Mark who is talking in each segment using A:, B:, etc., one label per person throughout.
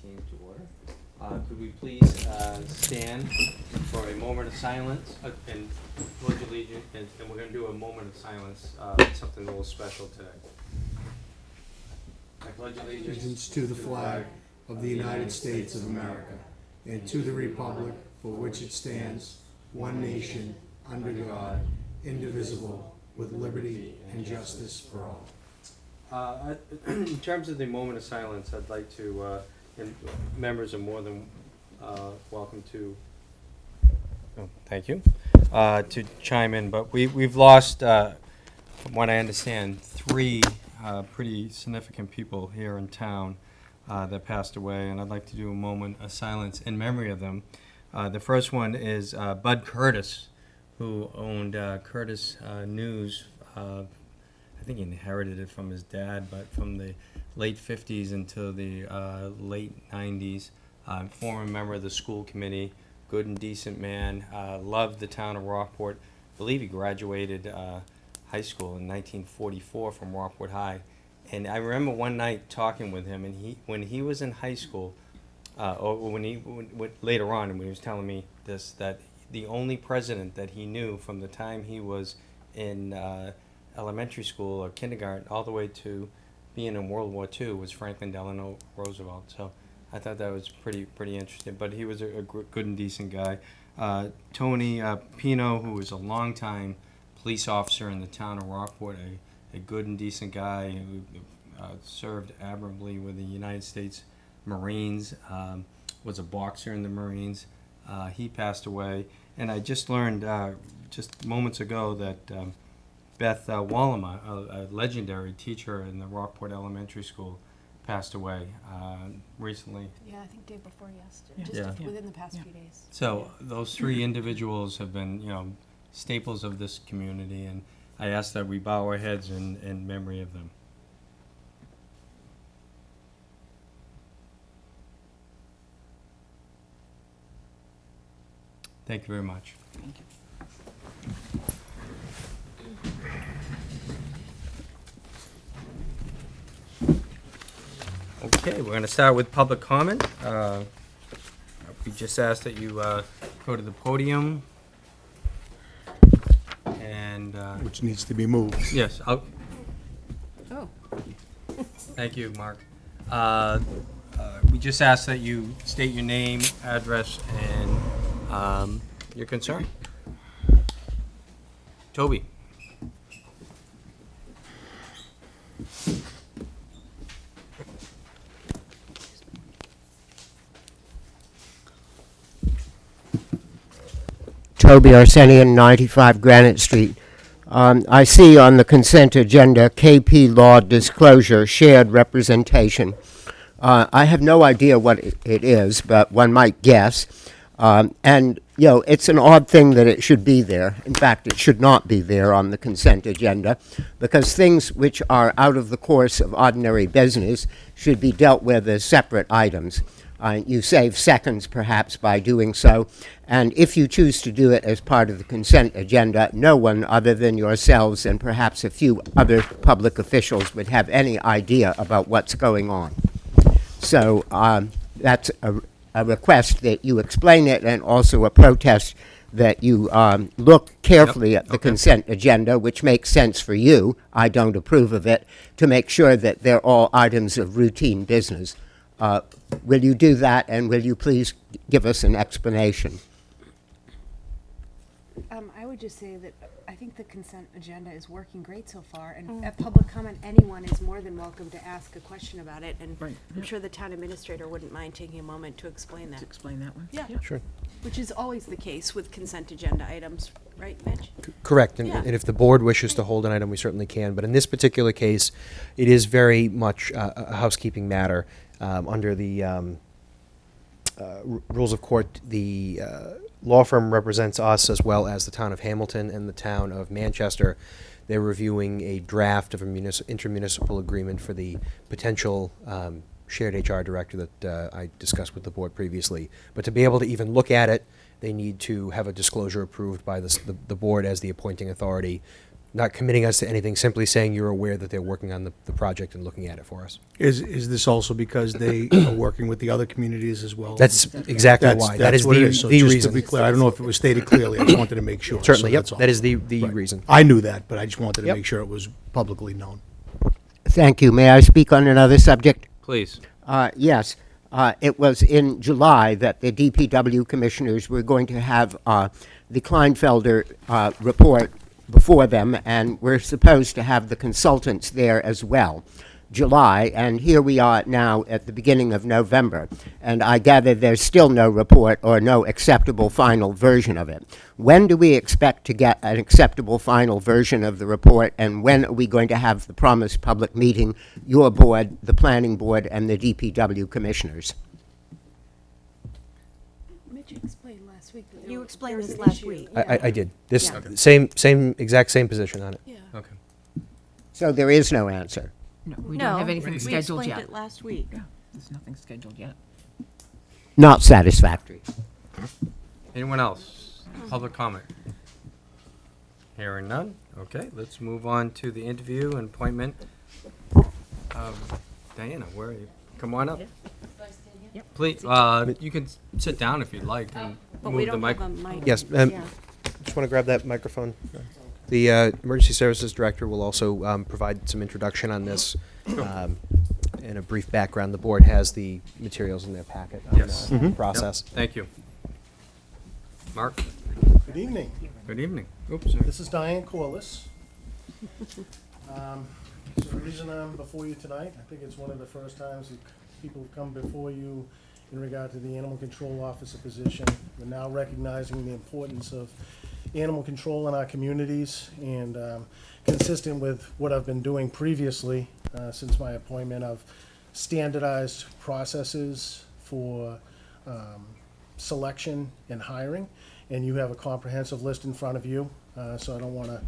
A: meeting to order. Could we please stand for a moment of silence and pledge allegiance, and we're going to do a moment of silence, something a little special today. I pledge
B: Allegiance to the flag of the United States of America and to the republic for which it stands, one nation, under God, indivisible, with liberty and justice for all.
A: In terms of the moment of silence, I'd like to, and members are more than welcome to, thank you, to chime in, but we've lost, from what I understand, three pretty significant people here in town that passed away, and I'd like to do a moment of silence in memory of them. The first one is Bud Curtis, who owned Curtis News. I think he inherited it from his dad, but from the late 50s until the late 90s. Former member of the school committee, good and decent man, loved the town of Rockport. I believe he graduated high school in 1944 from Rockport High. And I remember one night talking with him, and when he was in high school, or later on, when he was telling me this, that the only president that he knew from the time he was in elementary school or kindergarten all the way to being in World War II was Franklin Delano Roosevelt. So I thought that was pretty interesting. But he was a good and decent guy. Tony Pino, who was a longtime police officer in the town of Rockport, a good and decent guy who served admirably with the United States Marines, was a boxer in the Marines. He passed away. And I just learned just moments ago that Beth Wallema, a legendary teacher in the Rockport Elementary School, passed away recently.
C: Yeah, I think day before yesterday, just within the past few days.
A: So those three individuals have been, staples of this community, and I ask that we bow our heads in memory of them. Thank you very much.
D: Thank you.
A: Okay, we're going to start with public comment. We just ask that you go to the podium. And
B: Which needs to be moved.
A: yes,
C: Oh.
A: thank you, Mark. We just ask that you state your name, address, and your concern. Toby.
E: Toby Arsenian, 95 Granite Street. I see on the consent agenda KP Law Disclosure Shared Representation. I have no idea what it is, but one might guess. And, it's an odd thing that it should be there. In fact, it should not be there on the consent agenda, because things which are out of the course of ordinary business should be dealt with as separate items. You save seconds, perhaps, by doing so. And if you choose to do it as part of the consent agenda, no one other than yourselves and perhaps a few other public officials would have any idea about what's going on. So that's a request that you explain it, and also a protest that you look carefully at the consent agenda, which makes sense for you. I don't approve of it, to make sure that they're all items of routine business. Will you do that, and will you please give us an explanation?
C: I would just say that I think the consent agenda is working great so far, and at public comment, anyone is more than welcome to ask a question about it, and
D: Right.
C: I'm sure the town administrator wouldn't mind taking a moment to explain that.
D: To explain that one?
C: Yeah.
A: Sure.
C: Which is always the case with consent agenda items, right, Mitch?
F: Correct, and,
C: Yeah.
F: and if the board wishes to hold an item, we certainly can. But in this particular case, it is very much a housekeeping matter. Under the rules of court, the law firm represents us as well as the town of Hamilton and the town of Manchester. They're reviewing a draft of a intermunicipal agreement for the potential shared HR director that I discussed with the board previously. But to be able to even look at it, they need to have a disclosure approved by the board as the appointing authority. not committing us to anything, simply saying you're aware that they're working on the project and looking at it for us.
B: Is this also because they are working with the other communities as well?
F: That's exactly why. That is
B: what it
F: the,
B: So
F: the
B: just
F: reason.
B: to be clear, I don't know if it was stated clearly, I just wanted to make sure.
F: Certainly,
B: So
F: yep,
B: that's all.
F: that is the
B: Right.
F: reason.
B: I knew that, but I just wanted to
F: Yep.
B: make sure it was publicly known.
E: Thank you. May I speak on another subject?
A: Please.
E: Yes. It was in July that the DPW commissioners were going to have the Kleinfelder report before them, and we're supposed to have the consultants there as well. July, and here we are now at the beginning of November, and I gather there's still no report or no acceptable final version of it. When do we expect to get an acceptable final version of the report, and when are we going to have the promised public meeting, your board, the planning board, and the DPW commissioners?
C: Mitch explained last week that
D: You explained
C: there was
D: this
C: an
D: last
C: issue.
D: week.
F: I did. This,
C: Yeah.
F: same exact same position on it.
C: Yeah.
A: Okay.
E: So there is no answer.
G: No, we
D: No,
G: don't have anything
D: we
G: scheduled
D: explained
G: yet.
D: it last week.
G: Yeah, there's nothing scheduled yet.
E: Not satisfactory.
A: Anyone else? Public comment? Hearing none? Okay, let's move on to the interview and appointment. Diana, where are you? Come on up. Please, you can sit down if you'd like and
C: But we
A: move the
C: don't
A: mic.
C: have a mic.
F: Yes,
C: Yeah.
F: just want to grab that microphone. The Emergency Services Director will also provide some introduction on this and a brief background. The board has the materials in their packet on
A: Yes.
F: the
A: Yep,
F: process.
A: Thank you. Mark,
H: Good evening.
A: good evening. Oops, sorry.
H: This is Diane Corliss. So the reason I'm before you tonight, I think it's one of the first times that people have come before you in regard to the animal control officer position. We're now recognizing the importance of animal control in our communities, and consistent with what I've been doing previously since my appointment of standardized processes for selection and hiring. And you have a comprehensive list in front of you, so I don't want to,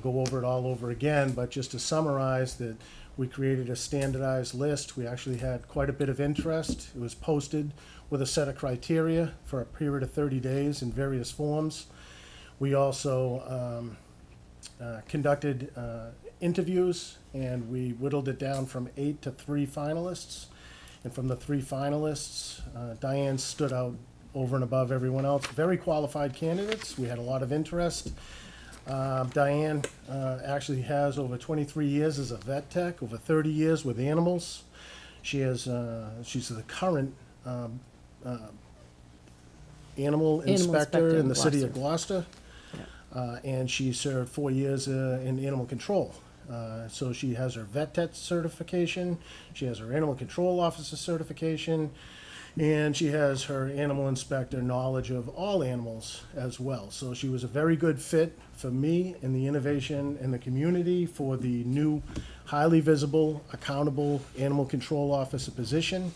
H: go over it all over again, but just to summarize that we created a standardized list. We actually had quite a bit of interest. It was posted with a set of criteria for a period of 30 days in various forms. We also conducted interviews, and we whittled it down from 8 to 3 finalists. And from the 3 finalists, Diane stood out over and above everyone else. Very qualified candidates. We had a lot of interest. Diane actually has over 23 years as a vet tech, over 30 years with animals. She has, she's the current animal inspector in the city of Gloucester. And she served 4 years in animal control. So she has her vet tech certification, she has her animal control officer certification, and she has her animal inspector knowledge of all animals as well. So she was a very good fit for me and the innovation in the community for the new highly visible, accountable animal control officer position,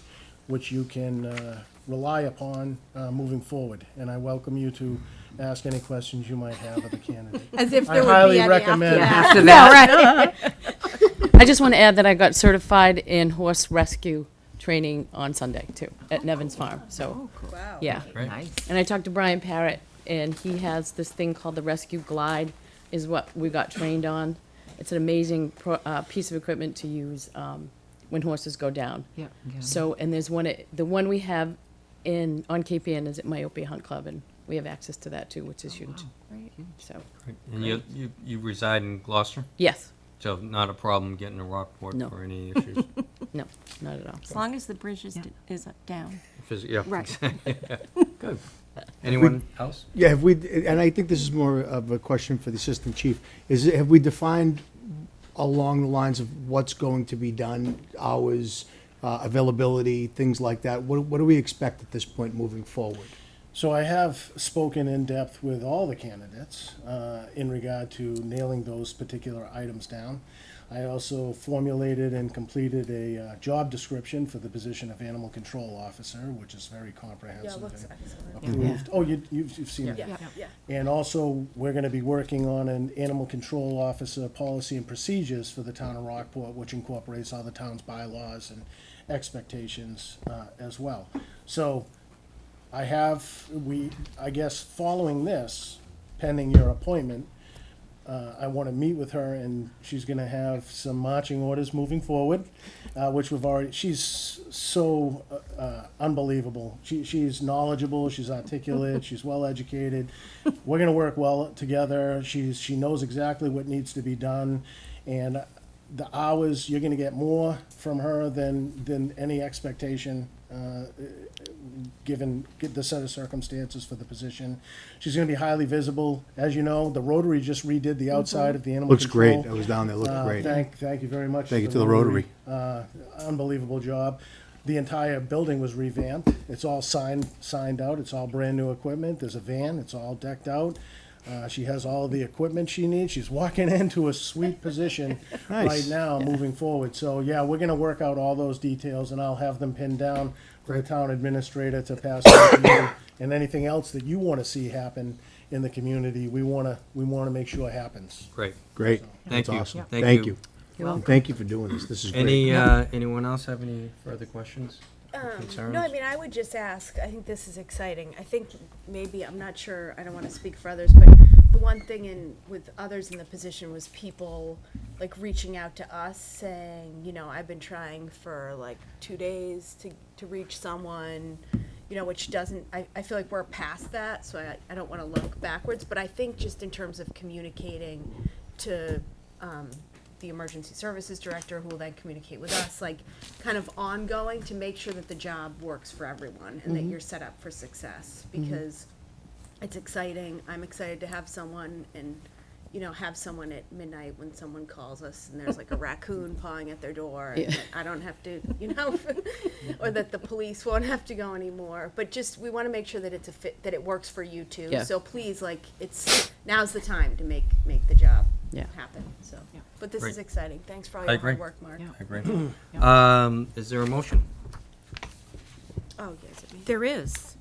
H: which you can rely upon moving forward. And I welcome you to ask any questions you might have of the candidate.
D: As if
H: I
D: there would
H: highly
D: be any
H: recommend-
D: after
G: After
D: that.
I: I just want to add that I got certified in horse rescue training on Sunday too at Nevins Farm. So,
D: Wow.
I: yeah.
A: Right.
G: Nice.
I: And I talked to Brian Parrott, and he has this thing called the Rescue Glide, is what we got trained on. It's an amazing piece of equipment to use when horses go down.
G: Yeah.
I: So, and there's one, the one we have on Cape Ann is at Myopia Hunt Club, and we have access to that too, which is huge. So,
A: And you reside in Gloucester,
I: yes,
A: so not a problem getting to Rockport
I: No.
A: for any issues.
I: no, not at all.
D: As long as the bridge is down.
A: Yeah.
C: Right.
A: Good. Anyone else?
B: Yeah, have we, and I think this is more of a question for the assistant chief, have we defined along the lines of what's going to be done, hours, availability, things like that? What do we expect at this point moving forward?
H: So I have spoken in depth with all the candidates in regard to nailing those particular items down. I also formulated and completed a job description for the position of animal control officer, which is very comprehensive and approved. Oh, you've seen it.
C: Yeah.
H: And also, we're gonna be working on an animal control officer policy and procedures for the town of Rockport, which incorporates all the town's bylaws and expectations as well. So, I guess following this, pending your appointment, I want to meet with her, and she's going to have some marching orders moving forward, which we've already. She's so unbelievable. She's knowledgeable. She's articulate. She's well educated. We're going to work well together. She knows exactly what needs to be done, and the hours you're going to get more from her than any expectation. Given the set of circumstances for the position. She's gonna be highly visible. As you know, the Rotary just redid the outside of the animal
B: Looks
H: control.
B: great. I was down there, looked great.
H: Thank you very much.
B: Thank you to the Rotary.
H: Unbelievable job. The entire building was revamped. It's all signed out. It's all brand-new equipment. There's a van. It's all decked out. She has all of the equipment she needs. She's walking into a sweet position
B: Nice.
H: right now, moving forward. So, yeah, we're gonna work out all those details, and I'll have them pinned down for the town administrator to pass on to you. And anything else that you wanna see happen in the community, we wanna make sure happens.
A: Great.
B: Great.
A: Thank
B: That's
A: you.
B: awesome.
A: Thank
B: Thank
A: you.
B: you.
I: You're welcome.
B: Thank you for doing this. This is great.
A: Anyone else have any further questions? Concerns?
C: No, I mean, I would just ask, I think this is exciting. I think maybe, I'm not sure, I don't want to speak for others, but the one thing with others in the position was people like reaching out to us saying, I've been trying for like 2 days to reach someone, which doesn't, I feel like we're past that, so I don't want to look backwards, but I think just in terms of communicating to, the emergency services director, who will then communicate with us, like kind of ongoing to make sure that the job works for everyone and that you're set up for success, because it's exciting. I'm excited to have someone and, have someone at midnight when someone calls us and there's like a raccoon pawing at their door and that I don't have to, or that the police won't have to go anymore. But just, we want to make sure that it's a fit, that it works for you too.
I: Yeah.
C: So please, now's the time to make the job
I: Yeah.
C: happen, so. But this
A: Great.
C: is exciting. Thanks for all
A: I
C: your hard
A: agree.
C: work, Mark.
A: I agree. Is there a motion?
C: Oh, yes, it me.
D: There is.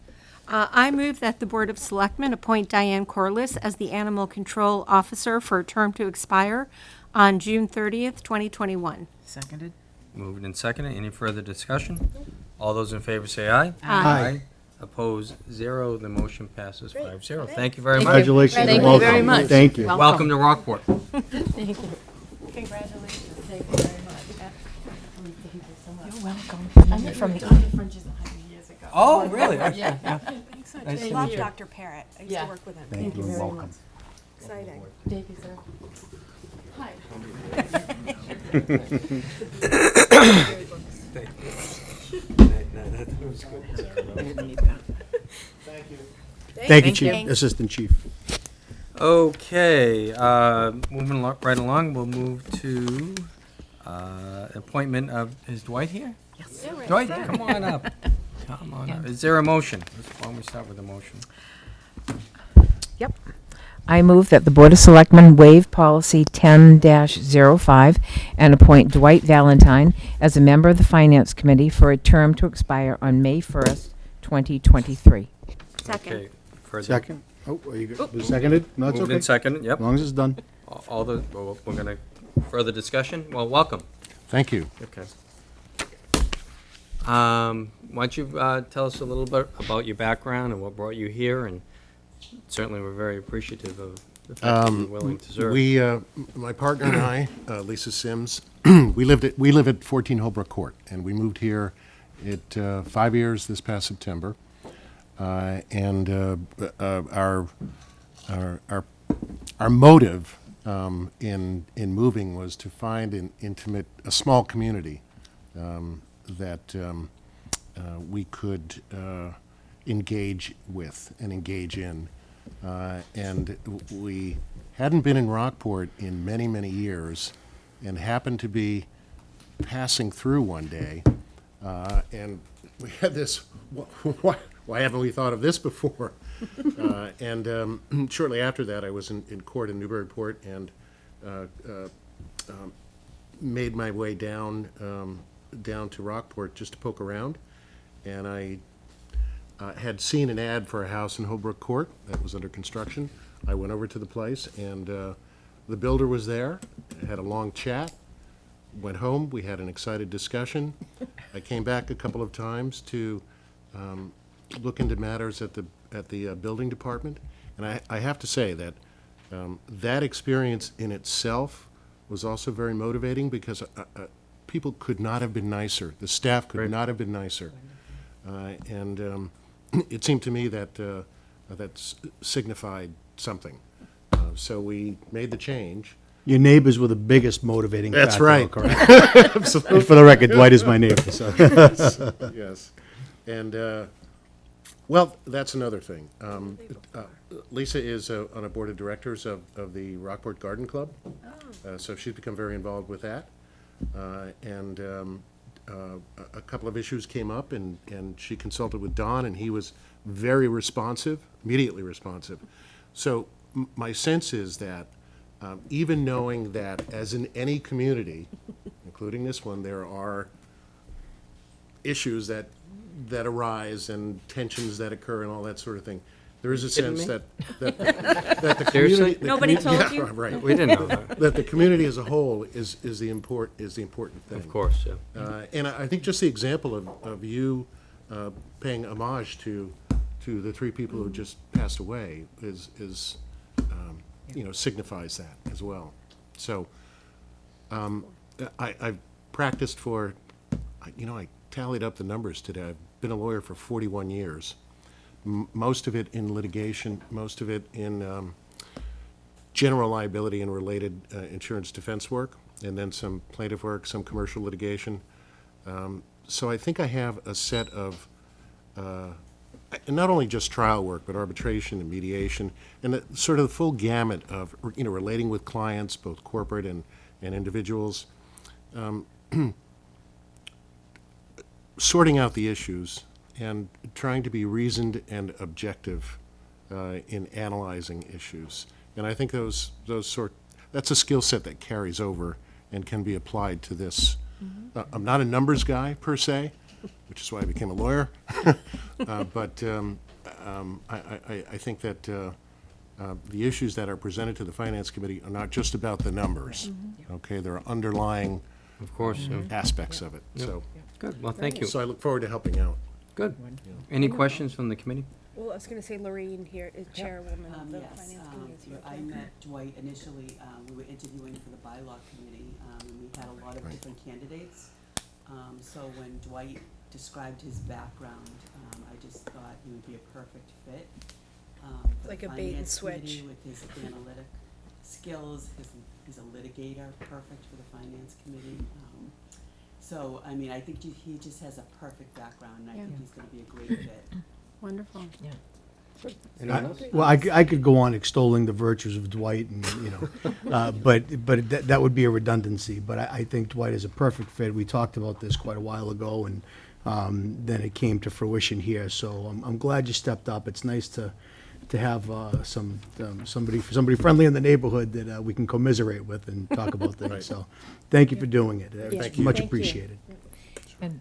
D: I move that the Board of Selectmen appoint Diane Corliss as the Animal Control Officer for a term to expire on June 30th, 2021.
G: Seconded?
A: Moved and seconded. Any further discussion? All those in favor say aye.
B: Aye.
A: Opposed, 0. The motion passes
C: Great.
A: 5-0.
C: Thank
A: Thank you very much.
B: Congratulations.
I: Thank
B: and
I: you
B: welcome.
I: very much.
B: Thank you.
A: Welcome to Rockport.
D: Thank you.
C: Congratulations. Thank you very much.
G: You're welcome.
D: I'm from the
A: Oh, really?
G: Yeah.
A: Nice
C: I
A: to
C: love
A: meet you.
C: Dr. Parrott. I used
I: Yeah.
C: to work with him.
B: Thank you.
D: very
B: Welcome.
C: Exciting.
I: Thank you, sir. Hi.
B: Thank you,
C: Thank
B: Chief,
C: you.
B: Assistant Chief.
A: Okay, moving right along, we'll move to appointment of, is Dwight here?
G: Yes.
A: Dwight, come on up. Come on up. Is there a motion? Why don't we start with a motion?
G: Yep. I move that the Board of Selectmen waive policy 10-05 and appoint Dwight Valentine as a member of the Finance Committee for a term to expire on May 1st, 2023.
C: Second.
A: Okay, further-
B: Second. Oh, are you good? Was it seconded? No, it's
A: Moved
B: okay.
A: and seconded, yep.
B: As long as it's done.
A: All the, we're gonna, further discussion? Well, welcome.
B: Thank you.
A: Okay. Why don't you tell us a little bit about your background and what brought you here? And certainly, we're very appreciative of the fact that you're willing to serve.
J: We, my partner and I, Lisa Sims, we live at 14 Holbrook Court, and we moved here at 5 years this past September. And our motive in moving was to find an intimate, a small community that we could engage with and engage in. And we hadn't been in Rockport in many, many years, and happened to be passing through one day, and we had this, why haven't we thought of this before? And shortly after that, I was in court in Newburyport and made my way down to Rockport just to poke around. And I had seen an ad for a house in Holbrook Court that was under construction. I went over to the place, and the builder was there, had a long chat, went home, we had an excited discussion. I came back a couple of times to look into matters at the building department, and I have to say that That experience in itself was also very motivating because people could not have been nicer. The staff could
A: Great.
J: not have been nicer. And it seemed to me that that signified something. So we made the change.
B: Your neighbors were the biggest motivating factor.
J: That's right.
B: Correct. And for the record, Dwight is my neighbor, so.
J: Yes. And, well, that's another thing. Lisa is on a board of directors of the Rockport Garden Club. So she's become very involved with that. And a couple of issues came up, and she consulted with Don, and he was very responsive, immediately responsive. So my sense is that even knowing that, as in any community, including this one, there are issues that arise and tensions that occur and all that sort of thing, there is a
A: Kidding
J: sense
A: me?
J: that the
A: Seriously?
J: community. the
D: Nobody
J: commu-
D: told
J: yeah,
D: you?
J: Right.
A: We didn't know that.
J: That the community as a whole is the important thing.
A: Of course, yeah.
J: And I think just the example of you paying homage to the three people who just passed away is signifies that as well. So I've practiced for, I tallied up the numbers today. I've been a lawyer for 41 years, most of it in litigation, most of it in general liability and related insurance defense work, and then some plaintiff work, some commercial litigation. So I think I have a set of not only just trial work, but arbitration and mediation, and sort of the full gamut of relating with clients, both corporate and individuals, sorting out the issues and trying to be reasoned and objective in analyzing issues. And I think that's a skill set that carries over and can be applied to this. I'm not a numbers guy per se, which is why I became a lawyer. But I think that the issues that are presented to the Finance Committee are not just about the numbers. Okay, there are underlying
A: Of course, yeah.
J: aspects of it.
A: Yep.
J: So,
A: Good, well, thank you.
J: so I look forward to helping out.
A: Good. Any questions from the committee?
C: Well, I was gonna say Lorraine here is chairwoman of the
K: Yes,
C: finance committee.
K: I met Dwight initially, we were interviewing for the bylaw committee, and we had a lot of different candidates. So when Dwight described his background, I just thought he would be a perfect fit. For
C: Like
K: the
C: a bait and
K: finance committee
C: switch.
K: with his analytic skills, he's a litigator, perfect for the finance committee. So, I mean, I think he just has a perfect background, and I think he's gonna be a great fit.
D: Wonderful.
A: Anyone else?
B: Well, I could go on extolling the virtues of Dwight and, but that would be a redundancy. But I think Dwight is a perfect fit. We talked about this quite a while ago, and then it came to fruition here. So I'm glad you stepped up. It's nice to have somebody friendly in the neighborhood that we can commiserate with and talk about things.
J: Right.
B: So thank you for doing it.
J: Thank
B: It's
J: you.
B: much
C: Thank you.
B: appreciated.
G: And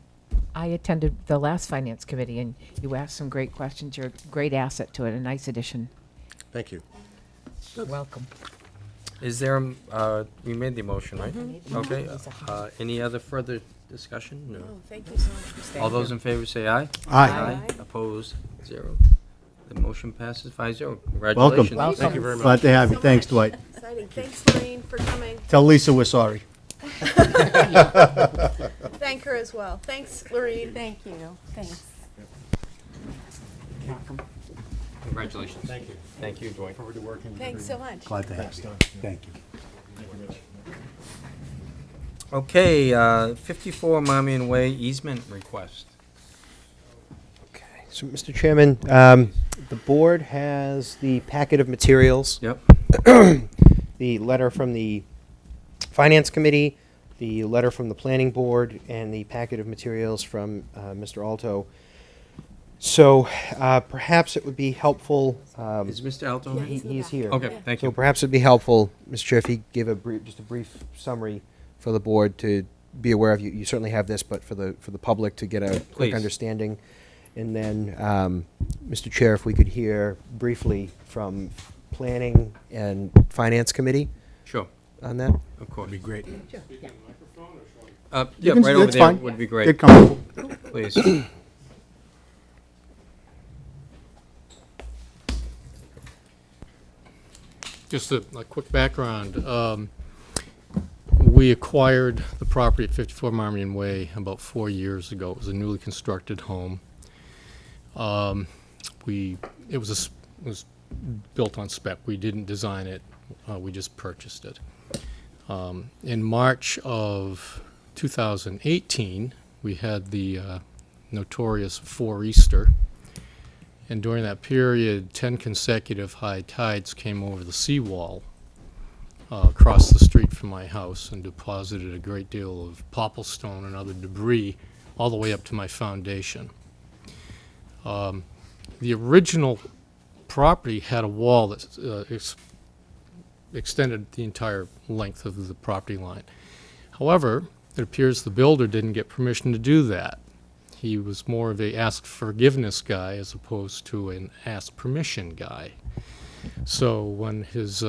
G: I attended the last finance committee, and you asked some great questions. You're a great asset to it, a nice addition.
J: Thank you.
G: Welcome.
A: Is there, we made the motion, right? Okay, any other further discussion? No.
C: Oh, thank you so much for staying.
A: All those in favor say aye.
B: Aye.
A: Opposed, 0. The motion passes 5-0.
B: Welcome.
A: Congratulations.
J: Thank you very much.
B: Glad to have you. Thanks, Dwight.
C: Exciting. Thanks, Lorraine, for coming.
B: Tell Lisa we're sorry.
C: Thank her as well. Thanks, Lorraine.
D: Thank you. Thanks.
A: Congratulations.
J: Thank you.
A: Thank you, Dwight.
J: Forward to working with
C: Thanks so much.
B: Glad to have you. Thank you.
A: Okay, 54 Marmion Way easement request.
F: Okay, so Mr. Chairman, the board has the packet of materials.
A: Yep.
F: The letter from the Finance Committee, the letter from the Planning Board, and the packet of materials from Mr. Alto. So perhaps it would be helpful.
A: Is Mr. Alto here?
F: He's here.
A: Okay, thank
F: So
A: you.
F: perhaps it'd be helpful, Mr. Chair, if he give just a brief summary for the board to be aware of. You certainly have this, but for the public to get a quick
A: Please.
F: understanding. And then, Mr. Chair, if we could hear briefly from Planning and Finance Committee
A: Sure,
F: on that.
A: of course.
B: Be great.
A: Yeah,
B: You can-
A: right over
B: that's
A: there
B: fine.
A: would be
B: Get
A: great,
B: comfortable.
A: please.
L: Just a quick background. We acquired the property at 54 Marmion Way about 4 years ago. It was a newly constructed home. It was built on spec. We didn't design it. We just purchased it. In March of 2018, we had the notorious 4 Easter. And during that period, 10 consecutive high tides came over the seawall across the street from my house and deposited a great deal of popplestone and other debris all the way up to my foundation. The original property had a wall that extended the entire length of the property line. However, it appears the builder didn't get permission to do that. He was more of a ask forgiveness guy as opposed to an ask permission guy. So when his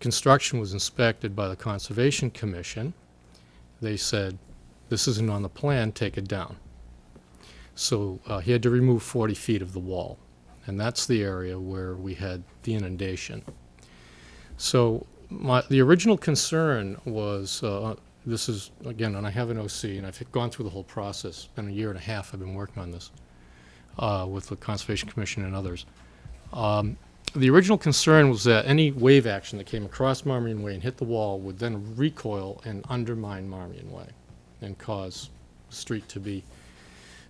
L: construction was inspected by the Conservation Commission, they said, "This isn't on the plan, take it down." So he had to remove 40 feet of the wall, and that's the area where we had the inundation. So the original concern was, this is, again, and I have an OC, and I've gone through the whole process. It's been a year and a half I've been working on this with the Conservation Commission and others. The original concern was that any wave action that came across Marmion Way and hit the wall would then recoil and undermine Marmion Way and cause the street to be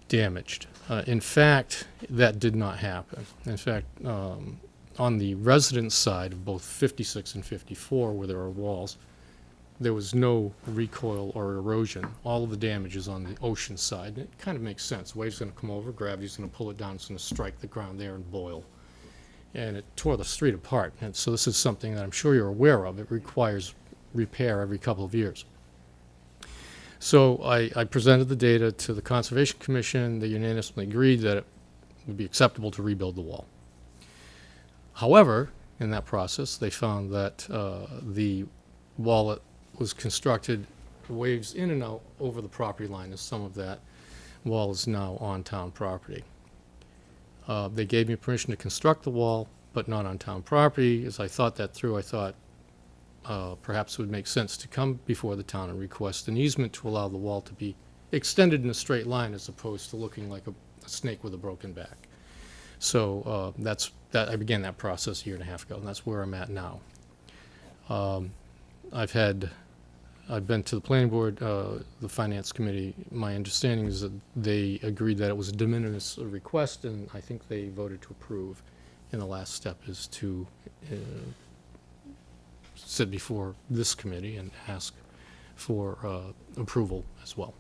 L: damaged. In fact, that did not happen. In fact, on the residence side of both 56 and 54, where there are walls, there was no recoil or erosion. All of the damage is on the ocean side. And it kind of makes sense. The wave's going to come over, gravity's going to pull it down, it's going to strike the ground there and boil. And it tore the street apart. And so this is something that I'm sure you're aware of. It requires repair every couple of years. So I presented the data to the Conservation Commission. They unanimously agreed that it would be acceptable to rebuild the wall. However, in that process, they found that the wall that was constructed waves in and out over the property line, and some of that wall is now on town property. They gave me permission to construct the wall, but not on town property. As I thought that through, I thought perhaps it would make sense to come before the town and request an easement to allow the wall to be extended in a straight line as opposed to looking like a snake with a broken back. So I began that process a year and a half ago, and that's where I'm at now. I've been to the planning board, the finance committee. My understanding is that they agreed that it was a de minimis request, and I think they voted to approve. And the last step is to sit before this committee and ask for approval as well.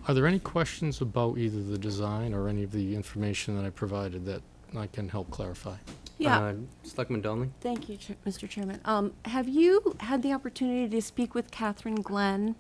L: Are there any questions about either the design or any of the information that I provided that I can help clarify?
C: Yeah.
A: Selectman Donnelly?
C: Thank you, Mr. Chairman. Have you had the opportunity to speak with Catherine Glenn?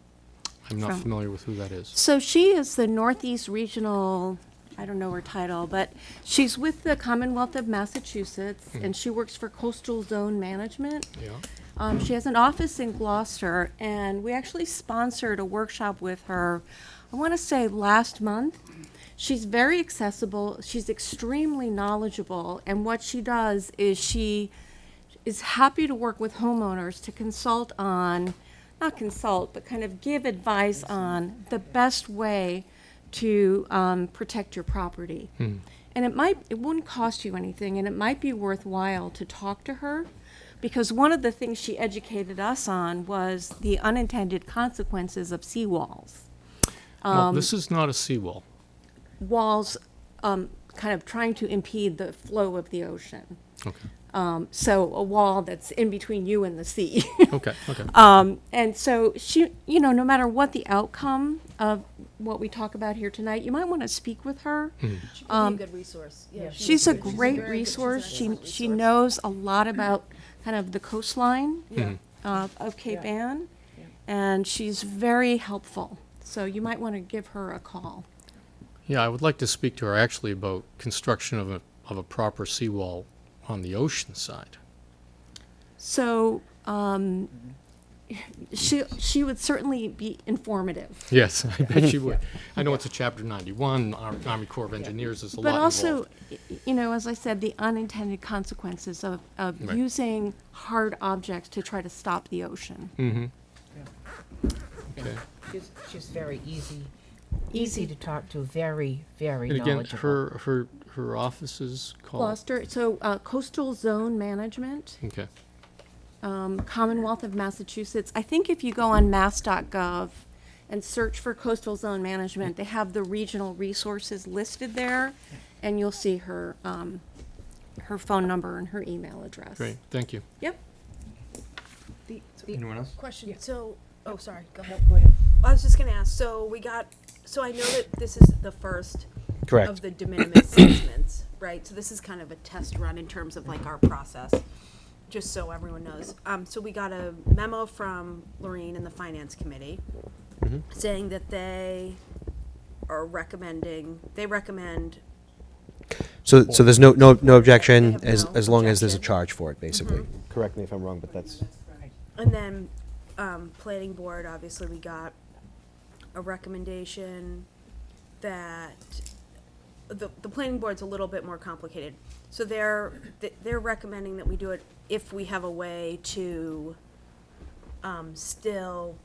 L: I'm not familiar with who that is.
C: So she is the Northeast Regional, I don't know her title, but she's with the Commonwealth of Massachusetts, and she works for Coastal Zone Management.
L: Yeah.
C: She has an office in Gloucester, and we actually sponsored a workshop with her, I want to say last month. She's very accessible, she's extremely knowledgeable, and what she does is she is happy to work with homeowners to consult on, not consult, but kind of give advice on the best way to protect your property. And it wouldn't cost you anything, and it might be worthwhile to talk to her, because one of the things she educated us on was the unintended consequences of seawalls.
L: Well, this is not a seawall.
C: Walls kind of trying to impede the flow of the ocean.
L: Okay.
C: So a wall that's in between you and the sea.
L: Okay. Okay.
C: And so she, you know, no matter what the outcome of what we talk about here tonight, you might want to speak with her.
M: She could be a good resource. Yeah,
C: She's a great resource. She knows a lot about kind of the coastline of Cape Ann, and she's very helpful. So you might want to give her a call.
L: Yeah, I would like to speak to her actually about construction of a proper seawall on the ocean side.
C: So
D: she would certainly be informative.
L: Yes, I bet you would. I know it's a Chapter 91, Army Corps of Engineers, there's a lot
D: But
L: involved.
D: also, as I said, the unintended consequences of
L: Right.
D: using hard objects to try to stop the ocean.
L: Mm-hmm. Okay.
G: She's very easy to talk to, very, very
L: And again,
G: knowledgeable.
L: her office is called?
D: Gloucester, so Coastal Zone Management,
L: Okay.
D: Commonwealth of Massachusetts. I think if you go on mass.gov and search for Coastal Zone Management, they have the regional resources listed there, and you'll see her her phone number and her email address.
L: Great, thank you.
D: Yep.
A: Anyone else?
C: Question, so, oh, sorry, go ahead.
G: Go ahead.
C: I was just gonna ask, so I know that this is the first
F: Correct.
C: of the de minimis easements, right? So this is kind of a test run in terms of like our process, just so everyone knows. So we got a memo from Lorene and the Finance Committee saying that they recommend,
F: So there's no objection
C: have
F: as
C: no
F: long as there's a
C: objection.
F: charge for it, basically. Correct me if I'm wrong, but that's.
C: and then, planning board, obviously, we got a recommendation that the planning board's a little bit more complicated. So they're recommending that we do it if we have a way to, still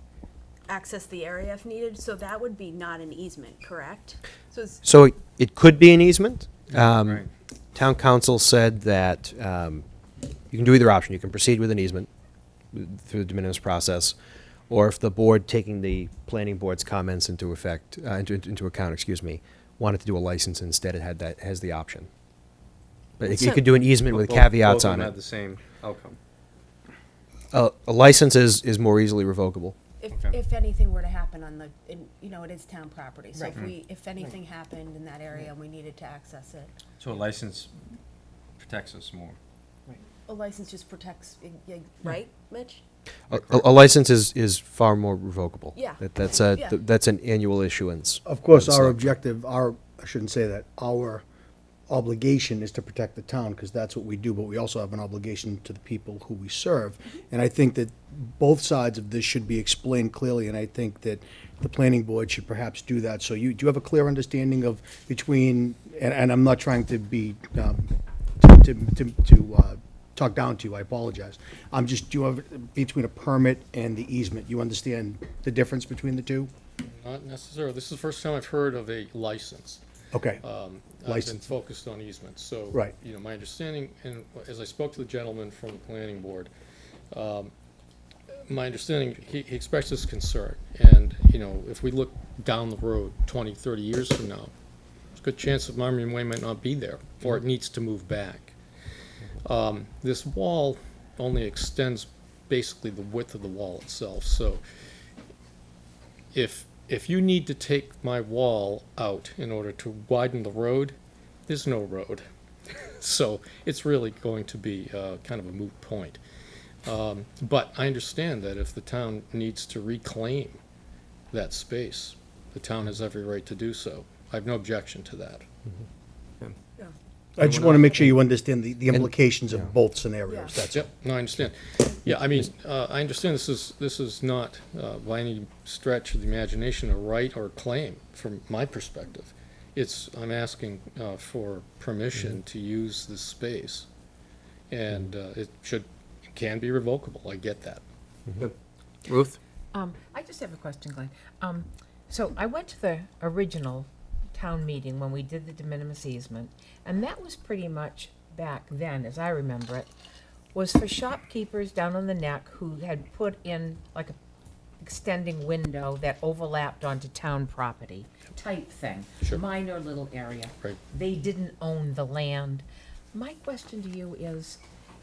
C: access the area if needed. So that would be not an easement, correct? So it's,
F: So it could be an easement.
A: Right.
F: Town council said that you can do either option. You can proceed with an easement through the de minimis process, or if the board, taking the planning board's comments into effect, into account, wanted to do a license instead, it has the option. But you could do an easement with caveats on
A: Both of them
F: it.
A: had the same outcome.
F: A license is more easily revocable.
C: if anything were to happen on it is town property. So
G: Right.
C: if anything happened in that area and we needed to access it,
A: So a license protects us more.
C: a license just protects, right, Mitch?
F: A license is far more revocable.
C: Yeah.
F: That's that's an annual issuance.
B: Of course,
F: Of the
B: our
F: select-
B: objective, I shouldn't say that, our obligation is to protect the town, because that's what we do, but we also have an obligation to the people who we serve. And I think that both sides of this should be explained clearly, and I think that the planning board should perhaps do that. So do you have a clear understanding of between, and I'm not trying to be, to talk down to you, I apologize. Do you have, between a permit and the easement, you understand the difference between the two?
L: Not necessarily. This is the first time I've heard of a license.
B: Okay.
L: I've been
B: License.
L: focused on easements, so.
B: Right.
L: My understanding, and as I spoke to the gentleman from the planning board, my understanding, he expressed his concern. And, if we look down the road 20, 30 years from now, there's a good chance that Marmion Way might not be there, or it needs to move back. This wall only extends basically the width of the wall itself, so if you need to take my wall out in order to widen the road, there's no road. So it's really going to be kind of a moot point. But I understand that if the town needs to reclaim that space, the town has every right to do so. I have no objection to that.
B: I just want to make sure you understand the implications of both scenarios, that's all.
L: Yep, no, I understand. Yeah, I mean, I understand this is not by any stretch of the imagination a right or claim from my perspective. I'm asking for permission to use this space, and it can be revocable, I get that.
A: Ruth?
G: I just have a question, Glenn. So I went to the original town meeting when we did the de minimis easement, and that was pretty much back then, as I remember it, was for shopkeepers down on the neck who had put in like a extending window that overlapped onto town property type thing.
L: Sure.
G: Minor little area.
L: Right.
G: They didn't own the land. My question to you is,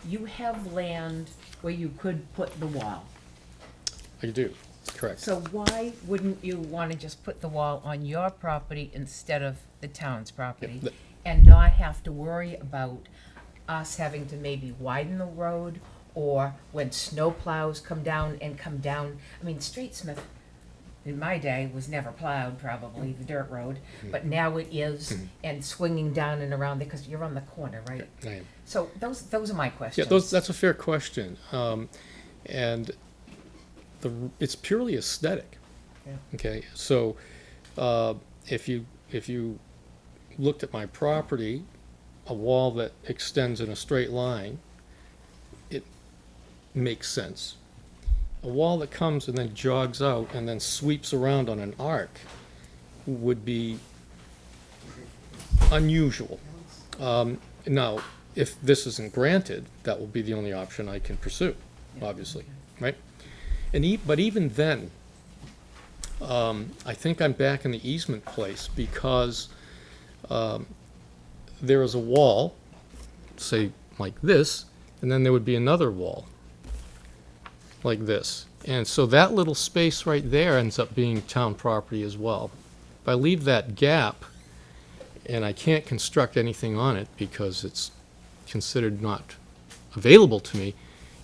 G: you have land where you could put the wall.
L: I do, correct.
G: So why wouldn't you want to just put the wall on your property instead of the town's property?
L: Yep.
G: And not have to worry about us having to maybe widen the road, or when snow plows come down. I mean, Street Smith, in my day, was never plowed, probably, the dirt road, but now it is, and swinging down and around, because you're on the corner, right?
L: I am.
G: So those are my
L: Yeah,
G: questions.
L: that's a fair question. And it's purely aesthetic.
H: Yeah.
L: Okay, so if you looked at my property, a wall that extends in a straight line, it makes sense. A wall that comes and then jogs out and then sweeps around on an arc would be unusual. Now, if this isn't granted, that will be the only option I can pursue, obviously, right? But even then, I think I'm back in the easement place because there is a wall, say like this, and then there would be another wall like this. And so that little space right there ends up being town property as well. If I leave that gap and I can't construct anything on it because it's considered not available to me,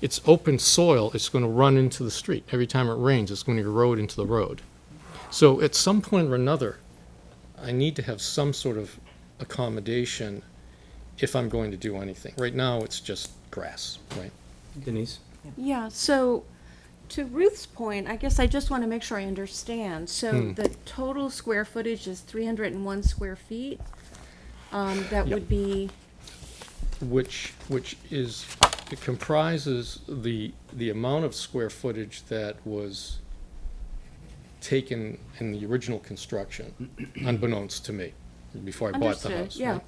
L: it's open soil, it's going to run into the street. Every time it rains, it's going to erode into the road. So at some point or another, I need to have some sort of accommodation if I'm going to do anything. Right now, it's just grass, right?
A: Denise?
D: Yeah, so to Ruth's point, I guess I just want to make sure I understand. So the total square footage is 301 square feet. That
L: Yep.
D: would be,
L: Which is, it comprises the amount of square footage that was taken in the original construction, unbeknownst to me, before I bought the
D: Understood,
L: house.
D: yeah.
L: Right?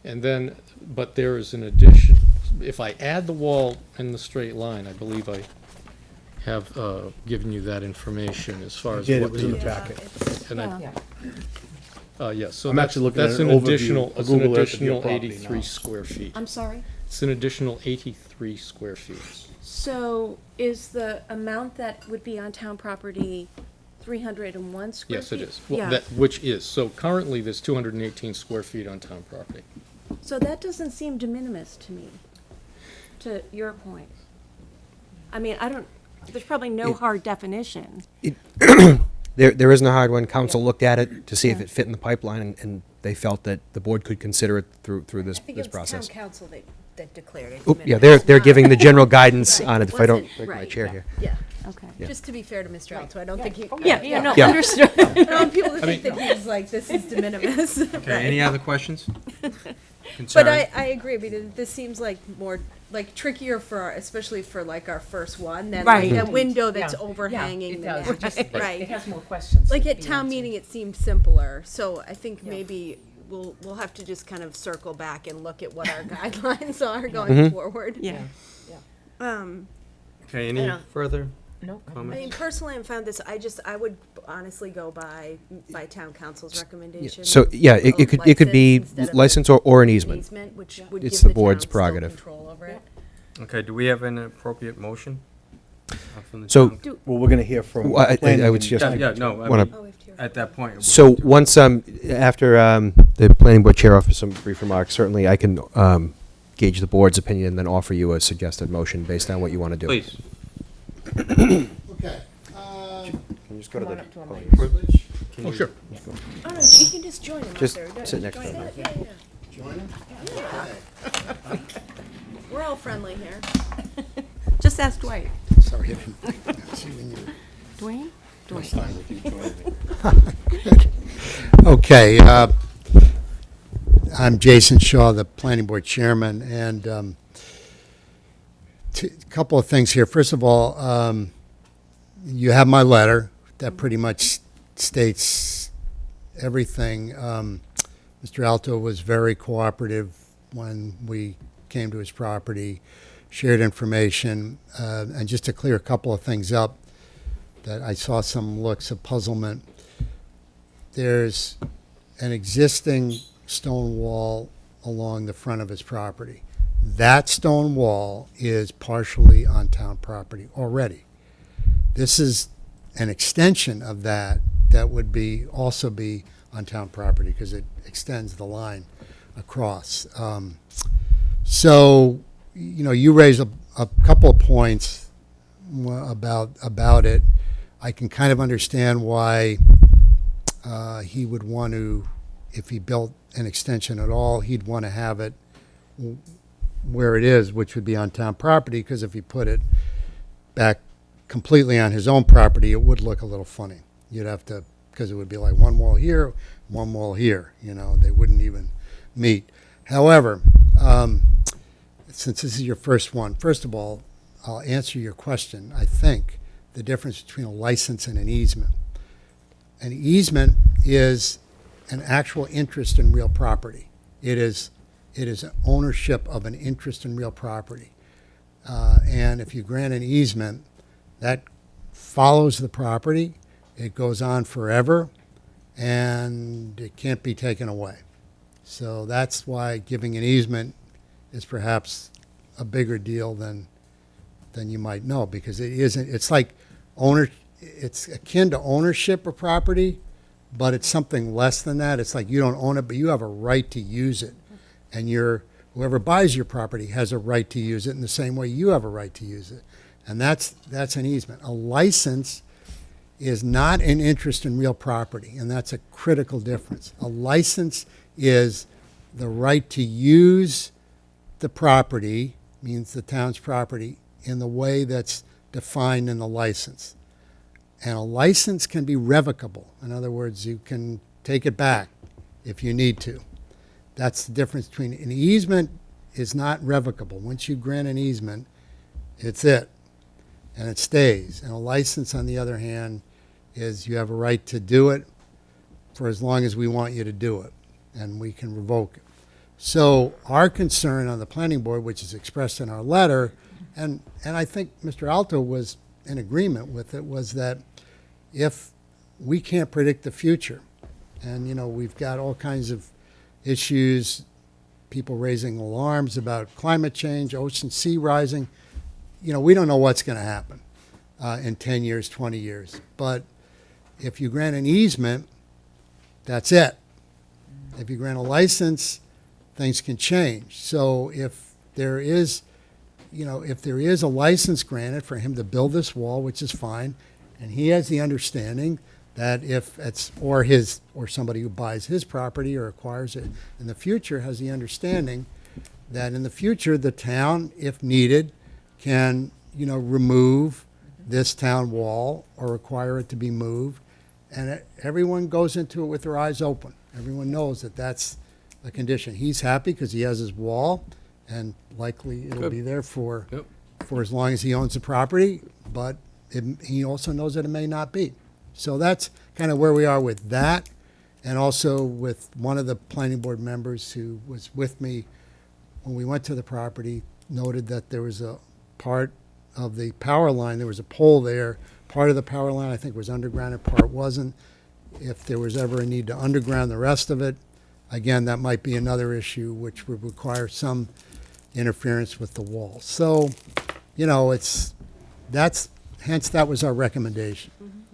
L: And then, but there is an addition, if I add the wall in the straight line, I believe I have given you that information as far as
H: Did,
L: what
H: it was in the
L: the.
H: packet.
L: And I,
D: yeah.
L: yes, so
H: I'm
L: that's,
H: actually looking at
L: that's
H: an
L: an
H: overview,
L: additional,
H: a
L: it's an
H: Google Earth of your
L: additional
H: property
L: 83
H: now.
L: square feet.
D: I'm sorry?
L: It's an additional 83 square feet.
D: So is the amount that would be on town property 301 square
L: Yes, it
D: feet?
L: is. Well,
D: Yeah.
L: that, which is, so currently there's 218 square feet on town property.
D: So that doesn't seem de minimis to me, to your point. I mean, I don't, there's probably no hard definition.
F: There isn't a hard one. Council looked at it to see if it fit in the pipeline, and they felt that the board could consider it through this
C: I think
F: this
C: it was town
F: process.
C: council that declared it.
F: Oop, yeah,
C: diminished,
F: they're
C: not-
F: giving the general guidance
C: Right,
F: on it.
C: it
F: If I don't
C: wasn't-
F: break my
C: right,
F: chair here.
C: Yeah,
D: Okay.
F: Yeah.
C: just to be fair to Mr. Alto, I don't think he.
D: Yeah, no,
F: Yeah.
D: understood.
C: I don't want people to
L: I
C: think that he's like, this is de minimis.
A: Okay, any other questions? Concerns?
C: But I agree, I mean, this seems like more, like trickier for, especially for like our first one, than like
D: Right.
C: a window that's
G: Yeah.
C: overhanging the
G: It does. It just-
C: next,
G: It
C: right?
G: has more questions.
C: Like
G: to
C: at
G: be
C: town
G: answered.
C: meeting, it seemed simpler, so I think
G: Yeah.
C: maybe we'll have to just kind of circle back and look at what our guidelines are going
F: Mm-hmm.
C: forward.
D: Yeah.
A: Okay, any
C: don't-
A: further
G: No.
C: I
A: comments?
C: mean, personally, I found this, I would honestly go by town council's recommendation.
F: So, yeah,
C: of
F: it could be
C: license instead of
F: license or an easement.
C: easement, which would
F: It's
C: give
F: the board's
C: town still
F: prerogative.
C: control over it.
A: Okay, do we have an appropriate motion? From the
F: So-
A: town?
H: Well, we're gonna hear from.
F: Well, I
H: planning
F: would
H: and-
F: just-
A: Yeah, no, I
F: Wanna-
A: mean,
C: Oh, we have to hear
A: at that point. we'll
F: So
A: have to-
F: once, after the planning board chair offers some brief remarks, certainly I can gauge the board's opinion and then offer you a suggested motion based on what you want to do.
A: Please.
B: Okay.
F: Can you just go to
G: Come on
F: the
G: up to a
F: podium?
G: mic.
A: Can
L: Oh,
A: you-
L: sure.
C: All right, you can just join him up
F: Just
C: there.
F: sit next
C: Join
F: to him.
C: him. Yeah.
B: Join him?
C: We're all friendly here.
D: Just ask Dwight.
B: Sorry, I didn't see when you.
D: Dwayne?
B: It's
D: Dwayne.
B: fine with you joining me. Okay, I'm Jason Shaw, the planning board chairman, and a couple of things here. First of all, you have my letter that pretty much states everything. Mr. Alto was very cooperative when we came to his property, shared information, and just to clear a couple of things up, that I saw some looks of puzzlement. There's an existing stone wall along the front of his property. That stone wall is partially on town property already. This is an extension of that would be, also be on town property because it extends the line across. So, you know, you raise a couple of points about it. I can kind of understand why he would want to, if he built an extension at all, he'd want to have it where it is, which would be on town property, because if he put it back a completely on his own property, it would look a little funny. You'd have to, because it would be like one wall here, one wall here, you know, they wouldn't even meet. However, since this is your first one, first of all, I'll answer your question. I think the difference between a license and an easement. An easement is an actual interest in real property. It is an ownership of an interest in real property. And if you grant an easement, that follows the property. It goes on forever, and it can't be taken away. So that's why giving an easement is perhaps a bigger deal than you might know, because it isn't. It's like it's akin to ownership of property, but it's something less than that. It's like you don't own it, but you have a right to use it, and whoever buys your property has a right to use it in the same way you have a right to use it, and that's an easement. A license is not an interest in real property, and that's a critical difference. A license is the right to use the property, means the town's property, in the way that's defined in the license. And a license can be revocable. In other words, you can take it back if you need to. That's the difference between an easement is not revocable. Once you grant an easement, it's it, and it stays. And a license, on the other hand, is you have a right to do it for as long as we want you to do it, and we can revoke it. So our concern on the planning board, which is expressed in our letter, and I think Mr. Alto was in agreement with it, was that if we can't predict the future, and you know, we've got all kinds of issues, people raising alarms about climate change, ocean sea rising, you know, we don't know what's going to happen in 10 years, 20 years. But if you grant an easement, that's it. If you grant a license, things can change. So if there is, you know, if there is a license granted for him to build this wall, which is fine, and he has the understanding that if it's, or somebody who buys his property or acquires it in the future has the understanding that in the future the town, if needed, can, you know, remove this town wall or require it to be moved. And everyone goes into it with their eyes open. Everyone knows that that's the condition. He's happy because he has his wall, and likely it'll be there for as long as he owns the property, but he also knows that it may not be. So that's kind of where we are with that, and also with one of the planning board members who was with me when we went to the property, noted that there was a part of the power line, there was a pole there, part of the power line I think was underground and part wasn't. If there was ever a need to underground the rest of it, again, that might be another issue which would require some interference with the wall. So, you know, hence that was our recommendation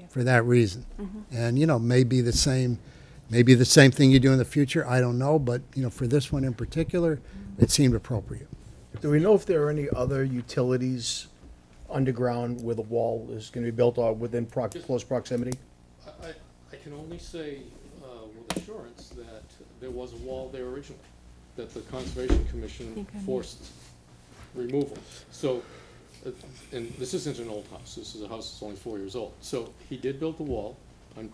B: for that reason. And, you know, maybe the same thing you do in the future, I don't know, but, you know, for this one in particular, it seemed appropriate.
N: Do we know if there are any other utilities underground where the wall is going to be built or within close proximity?
L: I can only say with assurance that there was a wall there originally, that the Conservation Commission forced removal. So, and this isn't an old house, this is a house that's only 4 years old. So he did build the wall. I'm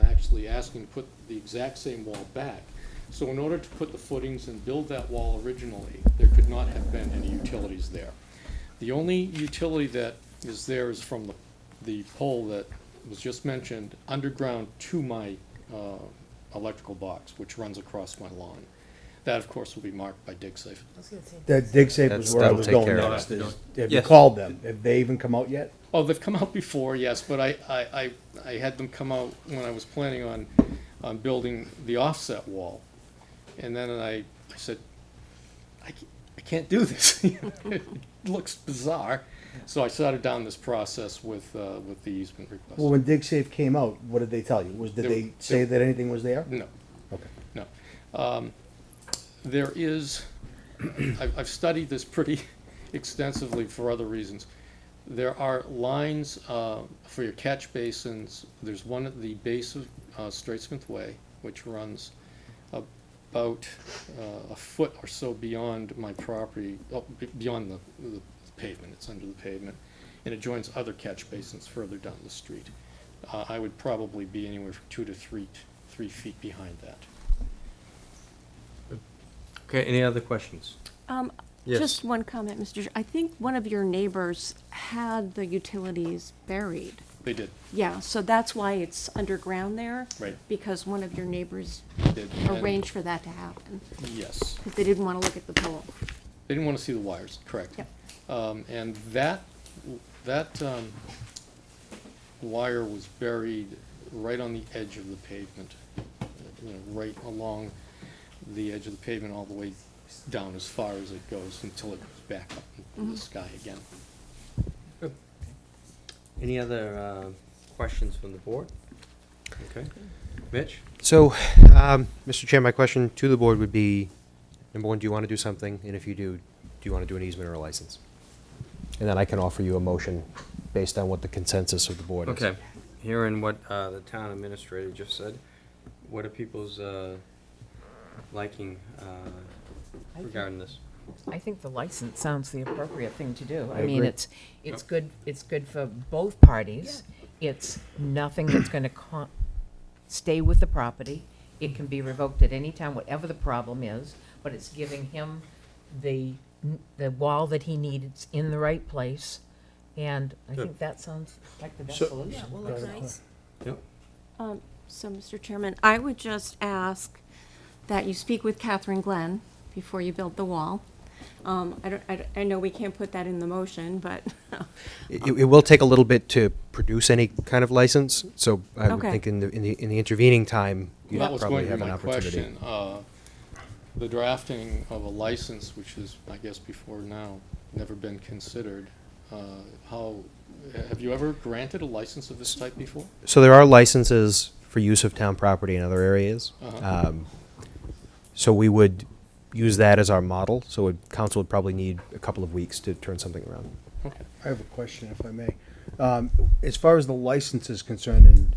L: actually asking to put the exact same wall back. So in order to put the footings and build that wall originally, there could not have been any utilities there. The only utility that is there is from the pole that was just mentioned underground to my electrical box, which runs across my lawn. That, of course, will be marked by DigSafe.
N: That DigSafe was where I was going next. Have you called them? Have they even come out yet?
L: Oh, they've come out before, yes, but I had them come out when I was planning on building the offset wall. And then I said, I can't do this. It looks bizarre. So I started down this process with the easement request.
N: Well, when DigSafe came out, what did they tell you? Did they say that anything was there?
L: No.
N: Okay.
L: No. There is, I've studied this pretty extensively for other reasons. There are lines for your catch basins. There's one at the base of Straitsmith Way, which runs about a foot or so beyond my property, beyond the pavement. It's under the pavement. and it joins other catch basins further down the street. I would probably be anywhere from 2 to 3 feet behind that.
A: Okay, any other questions? Yes.
D: Just one comment, Mr. I think one of your neighbors had the utilities buried.
L: They did.
D: Yeah, so that's why it's underground there.
L: Right.
D: Because one of your neighbors
L: Did.
D: arranged for that to happen,
L: Yes.
D: because they didn't want to look at the pole.
L: They didn't want to see the wires, correct.
D: Yep.
L: And that wire was buried right on the edge of the pavement, right along the edge of the pavement all the way down as far as it goes until it goes back up into the sky again.
A: Any other questions from the board? Okay. Mitch?
F: So, Mr. Chair, my question to the board would be, number one, do you want to do something? And if you do you want to do an easement or a license? And then I can offer you a motion based on what the consensus of the board is.
A: Okay. Hearing what the town administrator just said, what are people's liking regarding this?
G: I think the license sounds the appropriate thing to do.
F: I
G: I mean,
F: agree.
G: it's good for both parties. It's nothing that's gonna stay with the property. It can be revoked at any time, whatever the problem is, but it's giving him the wall that he needs in the right place. And I
A: Good.
G: think that sounds like the best
N: So-
G: solution.
C: Yeah, well, looks nice.
A: Yep.
D: So, Mr. Chairman, I would just ask that you speak with Catherine Glenn before you build the wall. I know we can't put that in the motion, but,
F: It will take a little bit to produce any kind of license, so I would
D: Okay.
F: think in the intervening time, you'd
L: That was going
F: probably
L: to
F: have
L: be
F: an
L: my
F: opportunity.
L: question. The drafting of a license, which is, I guess, before now, never been considered. Have you ever granted a license of this type before?
F: So there are licenses for use of town property in other areas.
L: Uh-huh.
F: So we would use that as our model, so council would probably need a couple of weeks to turn something around.
L: Okay.
N: I have a question, if I may. As far as the license is concerned,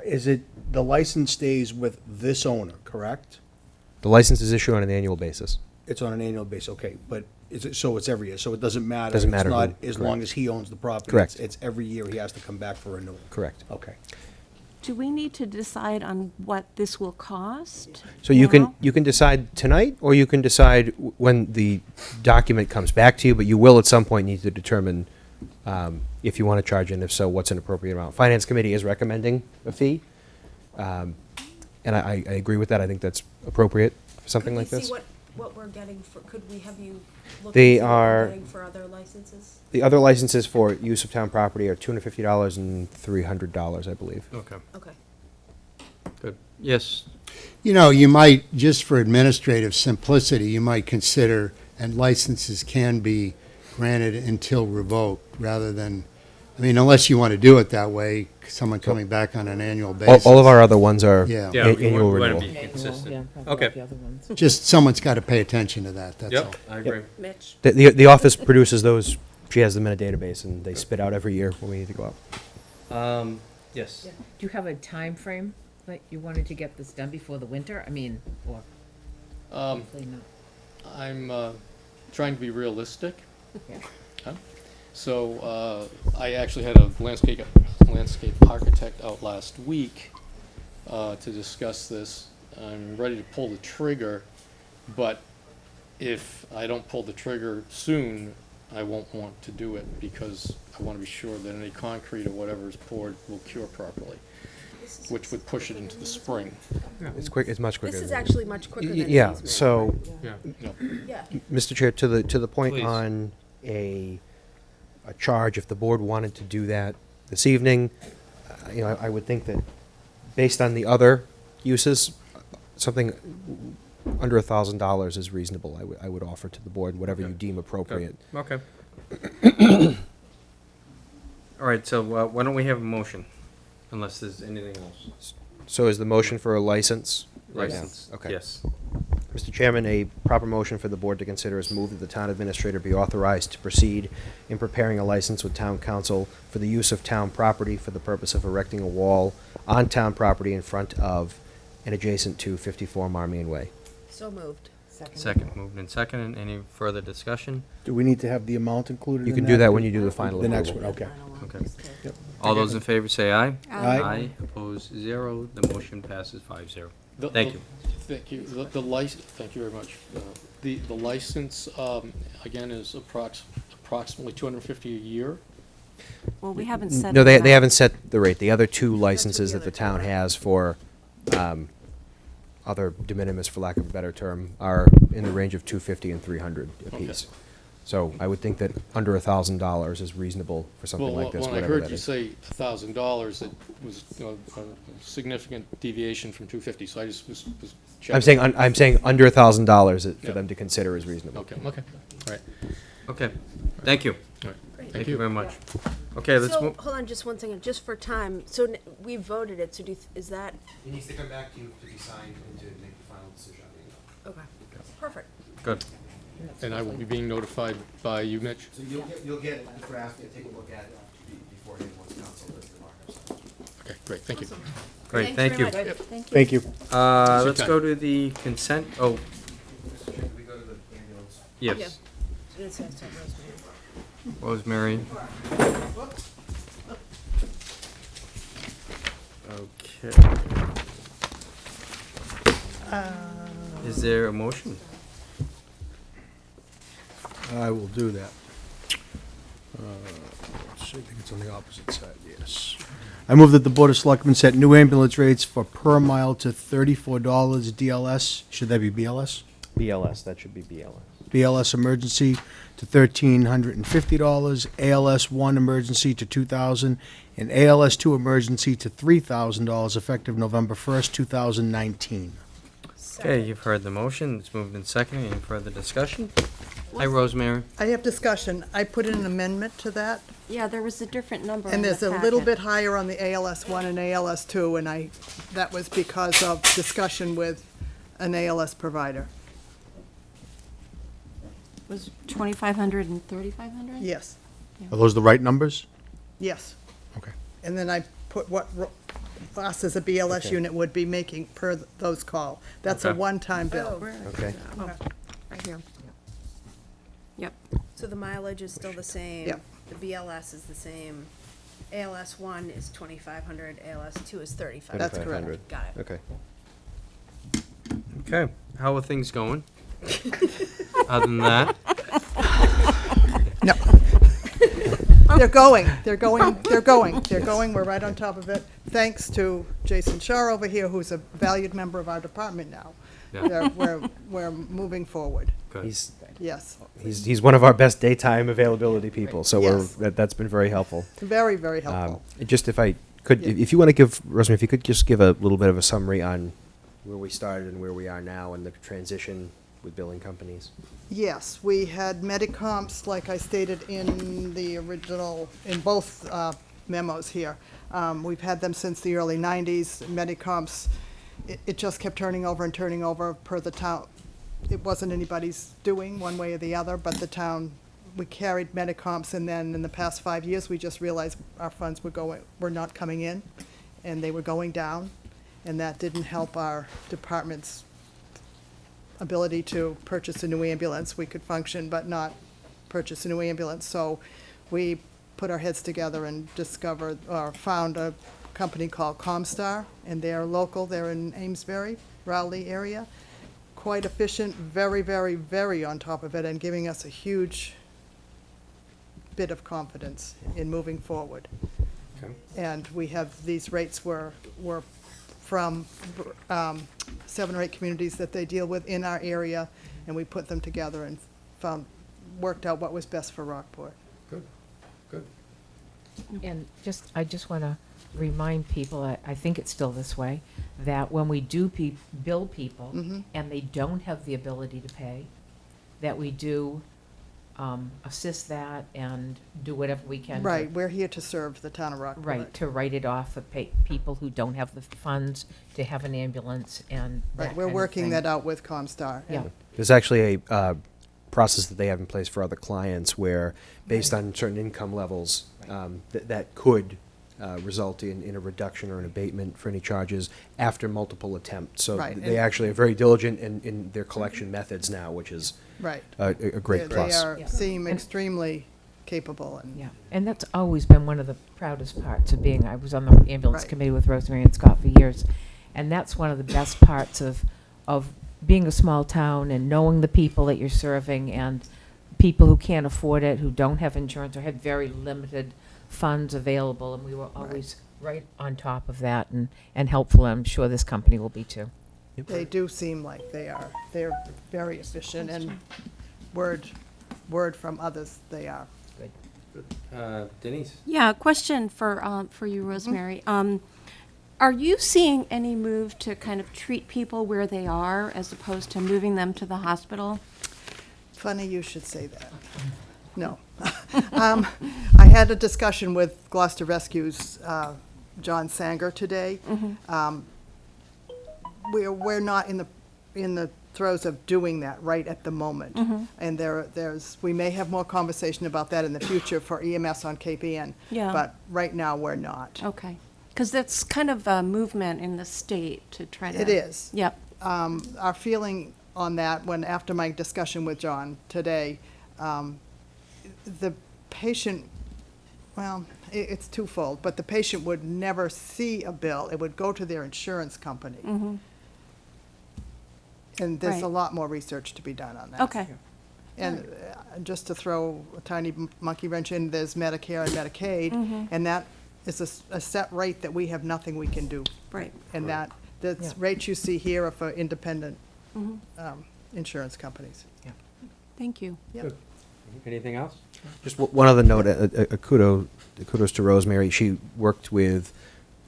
N: is it, the license stays with this owner, correct?
F: The license is issued on an annual basis.
N: It's on an annual basis, okay, but is it, so it's every year, so it doesn't matter?
F: Doesn't matter
N: It's not,
F: who,
N: as long
F: correct.
N: as he owns the property?
F: Correct.
N: It's every year he has to come back for renewal?
F: Correct.
N: Okay.
D: do we need to decide on what this will cost?
F: So you
D: now?
F: can decide tonight, or you can decide when the document comes back to you, but you will at some point need to determine if you want to charge, and if so, what's an appropriate amount. Finance Committee is recommending a fee, and I agree with that. I think that's appropriate for something like
C: Could we
F: this.
C: see what we're getting for, could we have you look
F: They
C: and see what we're
F: are-
C: getting for other licenses?
F: The other licenses for use of town property are $250 and $300, I believe.
A: Okay.
C: Okay.
A: Good. Yes.
B: You know, you might, just for administrative simplicity, you might consider, and licenses can be granted until revoked, rather than, I mean, unless you want to do it that way, someone coming back on an annual basis.
F: All of our other ones are
B: Yeah.
A: Yeah, we
F: annual
A: want to
F: renewal.
A: be
G: Annual,
A: consistent.
G: yeah, probably
A: Okay.
G: like the other ones.
B: Just, someone's got to pay attention to that, that's all.
A: Yep, I agree.
C: Mitch?
F: The office produces those. She has them in a database, and they spit out every year when we need to go out.
A: Yes.
G: Do you have a time frame that you wanted to get this done before the winter? I mean, or hopefully not.
L: I'm trying to be realistic.
G: Yeah.
L: Huh? So I actually had a landscape architect out last week to discuss this. I'm ready to pull the trigger, but if I don't pull the trigger soon, I won't want to do it, because I want to be sure that any concrete or whatever is poured will cure properly, which would push it into the spring.
F: It's quick. It's much quicker.
C: This is
F: than-
C: actually much quicker than an
F: Yeah.
C: easement.
F: So,
A: Yeah.
L: No.
C: Yeah.
F: Mr. Chair, to the point
A: Please.
F: on a charge, if the board wanted to do that this evening, I would think that based on the other uses, something under $1,000 is reasonable. I would offer to the board whatever you
A: Okay.
F: deem appropriate.
A: Okay. All right, so why don't we have a motion, unless there's anything else?
F: So is the motion for a license? right now?
A: License?
F: Okay.
A: Yes.
F: Mr. Chairman, a proper motion for the board to consider is moved that the town administrator be authorized to proceed in preparing a license with town council for the use of town property for the purpose of erecting a wall on town property in front of and adjacent to 54 Marmion Way.
C: So moved.
A: Second, moved and seconded. Any further discussion?
N: Do we need to have the amount included
F: You
N: in
F: can do that when you do the final
N: The next
F: approval.
N: one, okay.
A: Okay.
N: Yep.
A: All those in favor say aye.
N: Aye.
A: Opposed, 0. The motion passes 5-0.
L: The-
A: Thank
L: the-
A: you.
L: Thank you. Thank you very much. The license, again, is approximately $250 a year.
D: Well, we haven't set.
F: No,
D: the
F: they
D: amount.
F: haven't set the rate. The other two licenses
C: the
F: that the
C: other
F: town
C: two are.
F: has for, other de minimis, for lack of a better term, are in the range of $250 and $300 apiece. So I would think that under $1,000 is reasonable for something
L: Well,
F: like this,
L: when I
F: whatever
L: heard
F: that
L: you
F: is.
L: say $1,000, it was a significant deviation from 250, so I just was checking.
F: I'm saying under $1,000 for
L: Yeah.
F: them to consider is reasonable.
L: Okay, all right.
A: Okay, thank you.
L: All right.
A: Thank you very much. Okay, let's
C: So,
A: move.
C: hold on just one second, just for time. So we voted it, so is that,
F: It needs to come back to you to be signed and to make the final decision.
C: okay, perfect.
A: Good.
L: And I will be being notified by you, Mitch?
F: So you'll get the draft and take a look at it beforehand once council does the markups.
L: Okay, great, thank you.
A: Great,
C: Thanks
A: thank you.
C: very much.
N: Thank you.
A: Let's
L: time.
A: go to the consent, oh,
F: Should we go to the ambulance?
A: yes,
C: It says so, Rosemary.
A: Rosemary. Okay. Is there a motion?
N: I will do that. Let's see, I think it's on the opposite side, yes. I move that the Board of Selectmen set new ambulance rates for per mile to $34 DLS, should that be BLS?
F: BLS, that should be BLS.
N: BLS emergency to $1,350, ALS 1 emergency to $2,000, and ALS 2 emergency to $3,000 effective November 1st, 2019.
A: Okay, you've heard the motion. It's moved and seconded. Any further discussion? Hi, Rosemary.
O: I have discussion. I put in an amendment to that,
D: Yeah, there was a different number in
O: and
D: the
O: there's a little
D: packet.
O: bit higher on the ALS 1 and ALS 2, and that was because of discussion with an ALS provider.
D: Was 2,500 and 3,500?
O: Yes,
N: Are those the right numbers?
O: yes.
N: Okay.
O: And then I put what us as a BLS
F: Okay.
O: unit would be making per those call. That's a
A: Okay.
O: one-time bill.
F: Okay.
D: Right here. Yep.
C: So the mileage is still the same?
O: Yep.
C: The BLS is the same? ALS 1 is 2,500, ALS 2 is 3,500?
O: That's correct.
F: 2,500.
C: Got it.
F: Okay.
A: Okay, how are things going? Other than that,
O: No. They're going. We're right on top of it. Thanks to Jason Shaw over here, who's a valued member of our department now.
A: Yeah.
O: We're moving forward.
A: good.
O: Yes.
F: He's one of our best daytime availability people, so
O: Yes.
F: that's been very helpful.
O: Very, very helpful.
F: Just if I could,
O: Yeah.
F: if you want to give, Rosemary, if you could just give a little bit of a summary on where we started and where we are now and the transition with billing companies.
O: Yes, we had Medicomps, like I stated in the original, in both memos here. We've had them since the early 90s. Medicomps, it just kept turning over and turning over per the town. It wasn't anybody's doing, one way or the other, but the town, we carried Medicomps, and then in the past 5 years, we just realized our funds were not coming in, and they were going down, and that didn't help our department's ability to purchase a new ambulance. We could function but not purchase a new ambulance. So we put our heads together and discovered, or found a company called Comstar, and they're local. They're in Amesbury, Rowley area. Quite efficient, very, very, very on top of it, and giving us a huge bit of confidence in moving forward.
A: Okay.
O: And we have, these rates were from 7 or 8 communities that they deal with in our area, and we put them together and worked out what was best for Rockport.
A: Good, good.
G: And I just want to remind people, I think it's still this way, that when we do bill people
O: Mhm.
G: and they don't have the ability to pay, that we do assist that and do whatever we can.
O: Right, we're here to serve the town of Rockport.
G: Right, to write it off for people who don't have the funds to have an ambulance and that
O: Right, we're
G: kind of
O: working
G: thing.
O: that out with Comstar.
G: Yeah.
F: There's actually a process that they have in place for other clients where, based on certain income levels, that could result in a reduction or an abatement for any charges after multiple attempts. So
O: Right,
F: they
O: and-
F: actually are very diligent in their collection methods now, which is
O: Right.
F: a great
O: They
F: plus.
O: are, seem extremely capable and.
G: Yeah, and that's always been one of the proudest parts of being, I was on the ambulance
O: Right.
G: committee with Rosemary and Scott for years, and that's one of the best parts of being a small town and knowing the people that you're serving and people who can't afford it, who don't have insurance or have very limited funds available, and we were always right on top of that and helpful, and I'm sure this company will be too.
O: They do seem like they're very efficient, and word from others, they are.
A: Denise?
D: Yeah, a question for you, Rosemary. Are you seeing any move to kind of treat people where they are as opposed to moving them to the hospital?
O: Funny you should say that. No. I had a discussion with Gloucester Rescue's John Sanger today. We're not in the throes of doing that right at the moment. And we may have more conversation about that in the future for EMS on Cape Ann.
D: Yeah.
O: But right now, we're not.
D: Okay. Because that's kind of a movement in the state to try to.
O: It is.
D: Yep.
O: Our feeling on that, after my discussion with John today, the patient, well, it's twofold, but the patient would never see a bill. It would go to their insurance company. And there's a
D: Right.
O: lot more research to be done on that.
D: Okay.
O: And just to throw a tiny monkey wrench in, there's Medicare and Medicaid, and that is a set rate that we have nothing we can do.
D: Right.
O: And that's rates you see here are for independent insurance companies.
D: Thank you.
O: Yep.
A: Anything else?
F: Just one other note, a kudos to Rosemary. She worked with